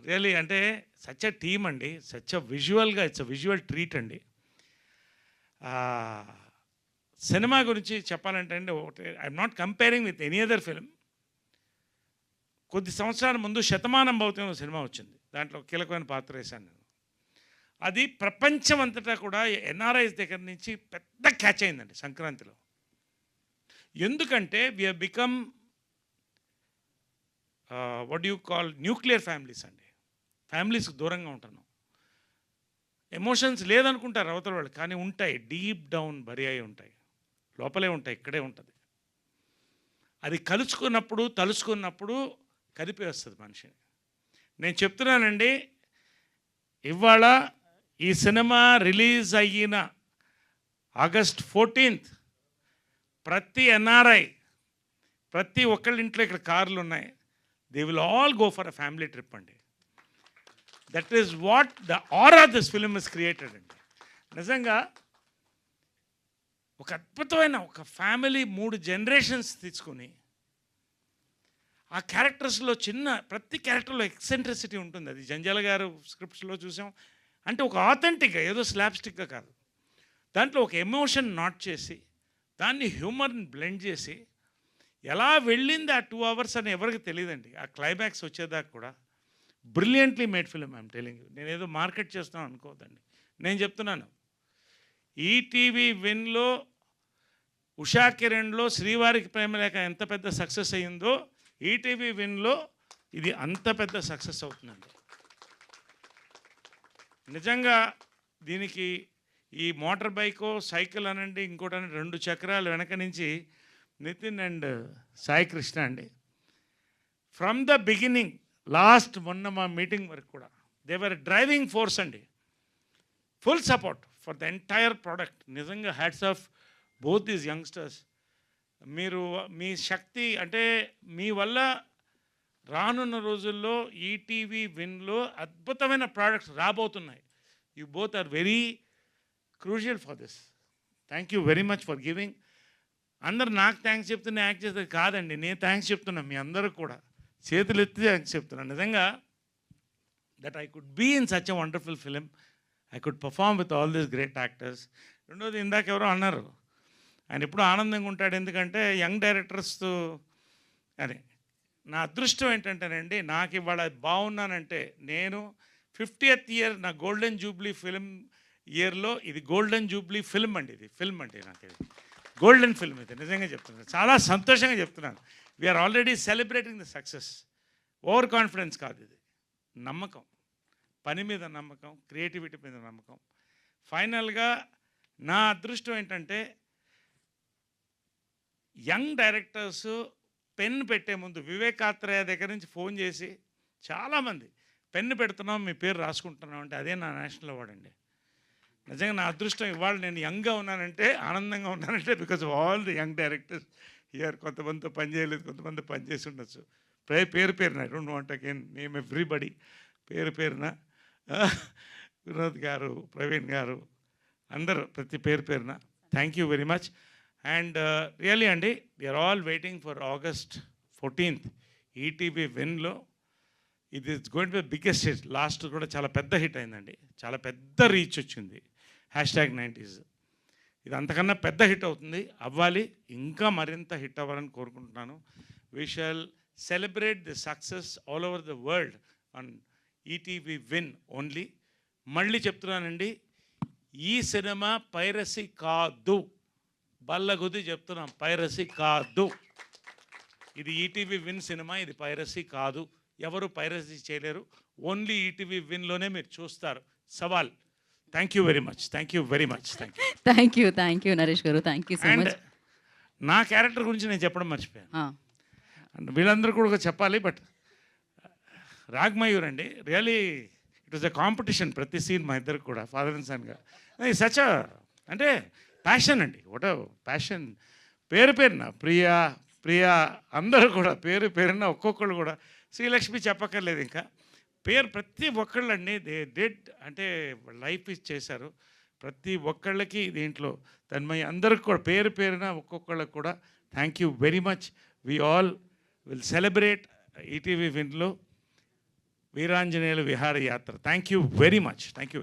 Really అంటే సచ్ అ టీమ్ అండి, సచ్ అ విజువల్గా ఇట్స్ అ విజువల్ ట్రీట్ అండి. సినిమా గురించి చెప్పాలంటే అండి, ఒకటి I'm not comparing with any other film. కొద్ది సంవత్సరాల ముందు శతమానం భౌతం సినిమా వచ్చింది, దాంట్లో కీలకమైన పాత్ర వేశాను నేను. అది ప్రపంచం అంతటా కూడా ఎన్ఆర్ఐస్ దగ్గర నుంచి పెద్ద క్యాచ్ అయిందండి సంక్రాంతిలో. ఎందుకంటే we have become what you call nuclear families అండి. ఫ్యామిలీస్కి దూరంగా ఉంటున్నాం. ఎమోషన్స్ లేదనుకుంటారు అవతల వాళ్ళు, కానీ ఉంటాయి, డీప్ డౌన్ బరి అయి ఉంటాయి, లోపలే ఉంటాయి, ఇక్కడే ఉంటుంది. అది తలుచుకున్నప్పుడు కదిపి వస్తుంది మనిషిని. నేను చెప్తున్నానండి, ఇవాళ ఈ సినిమా రిలీజ్ అయిన August 14th ప్రతి ఎన్ఆర్ఐ, ప్రతి ఒక్కళ్ళ ఇంట్లో ఇక్కడ కార్లు ఉన్నాయి, they will all go for a family trip అండి. That is what the aura this film is created అండి. నిజంగా ఒక అద్భుతమైన ఒక ఫ్యామిలీ, 3 generations తీసుకుని ఆ క్యారెక్టర్స్లో ప్రతి క్యారెక్టర్లో ఎక్సెంట్రిసిటీ ఉంటుంది. అది జంజాల గారు స్క్రిప్ట్స్లో చూసాం. అంటే ఒక ఆథెంటిక్గా, ఏదో స్లాప్స్టిక్గా కాదు, దాంట్లో ఒక ఎమోషన్ నాట్ చేసి దాన్ని హ్యూమర్ని బ్లెండ్ చేసి ఎలా వెళ్ళింది ఆ 2 hours అని ఎవరికి తెలియదండి. ఆ క్లైమాక్స్ వచ్చేదాకా కూడా brilliantly made film. I'm telling you. నేను ఏదో మార్కెట్ చేస్తాను అనుకోవద్దండి, నేను చెప్తున్నాను. ఈటీవీ విన్లో, ఉషా కిరణ్లో శ్రీవారికి ప్రేమలేఖ ఎంత పెద్ద సక్సెస్ అయ్యిందో, ఈటీవీ విన్లో ఇది అంత పెద్ద సక్సెస్ అవుతుందండి. నిజంగా దీనికి ఈ మోటార్ బైకో, సైకిల్ అనండి, ఇంకోటని 2 చక్రాలు వెనక నుంచి నితిన్ అండ్ సాయి కృష్ణ అండి. ఫ్రమ్ ద బిగినింగ్, లాస్ట్ మొన్న మా మీటింగ్ వరకు కూడా దే వర్ డ్రైవింగ్ ఫోర్స్ అండి. Full support for the entire product. నిజంగా hats off both these youngsters. మీరు మీ శక్తి అంటే మీ వల్ల రానున్న రోజుల్లో ఈటీవీ విన్లో అద్భుతమైన ప్రోడక్ట్స్ రాబోతున్నాయి. You both are very crucial for this. Thank you very much for giving. అందరు నాకు థ్యాంక్స్ చెప్తున్నా, యాక్ట్ చేస్తే కాదండి, నేను థ్యాంక్స్ చెప్తున్నా మీ అందరికి కూడా, చేతులు ఎత్తి థ్యాంక్స్ చెప్తున్నాను. నిజంగా that I could be in such a wonderful film, I could perform with all these great actors. రెండోది, ఇందాక ఎవరో అన్నారు, ఆయన ఎప్పుడు ఆనందంగా ఉంటాడు ఎందుకంటే యంగ్ డైరెక్టర్స్తో అని. నా అదృష్టం ఏంటంటేనండి, నాకు ఇవాళ బాగున్నానంటే, నేను 50th year నా గోల్డెన్ జూబ్లీ ఫిలిం ఇయర్లో, ఇది గోల్డెన్ జూబ్లీ ఫిల్మ్ అండి, ఇది ఫిల్మ్ అండి, నాకు ఇది గోల్డెన్ ఫిల్మ్. ఇది నిజంగా చెప్తున్నాను, చాలా సంతోషంగా చెప్తున్నాను. We're already celebrating the success. Over confidence కాదు, ఇది నమ్మకం, పని మీద నమ్మకం, క్రియేటివిటీ మీద నమ్మకం. ఫైనల్గా నా అదృష్టం ఏంటంటే, యంగ్ డైరెక్టర్స్ పెన్ పెట్టే ముందు వివేక్ ఆత్రేయ దగ్గర నుంచి ఫోన్ చేసి చాలామంది పెన్ను పెడుతున్నాం, మీ పేరు రాసుకుంటున్నాం అంటే అదే నా నేషనల్ అవార్డ్ అండి. నిజంగా నా అదృష్టం ఇవాళ నేను యంగ్గా ఉన్నానంటే, ఆనందంగా ఉన్నానంటే because of all the young directors here. కొంతమందితో పని చేయలేదు, కొంతమంది పని చేసి ఉండొచ్చు. పేరు పేరున I don't want again name everybody, పేరు పేరున వినోద్ గారు, ప్రవీణ్ గారు, అందరూ ప్రతి పేరు పేరున thank you very much. And really అండి, we're all waiting for August 14th ETV విన్లో. ఇది it's going to be biggest hit. Last కూడా చాలా పెద్ద హిట్ అయిందండి, చాలా పెద్ద రీచ్ వచ్చింది. #90s ఇది అంతకన్నా పెద్ద హిట్ అవుతుంది, అవ్వాలి, ఇంకా మరింత హిట్ అవ్వాలని కోరుకుంటున్నాను. We shall celebrate the success all over the world on ETV win only. మళ్ళీ చెప్తున్నానండి, ఈ సినిమా పైరసీ కాదు, బల్లగుద్ది చెప్తున్నాం, పైరసీ కాదు. ఇది ఈటీవీ విన్ సినిమా, ఇది పైరసీ కాదు. ఎవరు పైరసీ చేయలేరు, ఓన్లీ ఈటీవీ విన్లోనే మీరు చూస్తారు. సవాల్. Thank you very much, thank you very much, thank you Naresh గారు, thank you so and much. నా క్యారెక్టర్ గురించి నేను చెప్పడం మర్చిపోయాను. అండ్ వీళ్ళందరూ కూడా చెప్పాలి, బట్ రాగ్మయూర్ అండి, really it was a competition. ప్రతి సీన్ మా ఇద్దరికి కూడా, ఫాదర్ అండ్ సన్గా. సచ్ అంటే ప్యాషన్ అండి, వాట్ ప్యాషన్. పేరు పేరున ప్రియా అందరూ కూడా పేరు పేరున ఒక్కొక్కళ్ళు కూడా, శ్రీలక్ష్మి చెప్పక్కర్లేదు ఇంకా, పేరు ప్రతి ఒక్కళ్ళండి దే డెడ్ అంటే లైఫ్ ఇచ్చేశారు ప్రతి ఒక్కళ్ళకి దీంట్లో. తన్మయ్య అందరికి కూడా పేరు పేరున ఒక్కొక్కళ్ళకి కూడా thank you very much. We all will celebrate ETV విన్లో వీరాంజనేయుల Viharayatra. Thank you very much, thank you.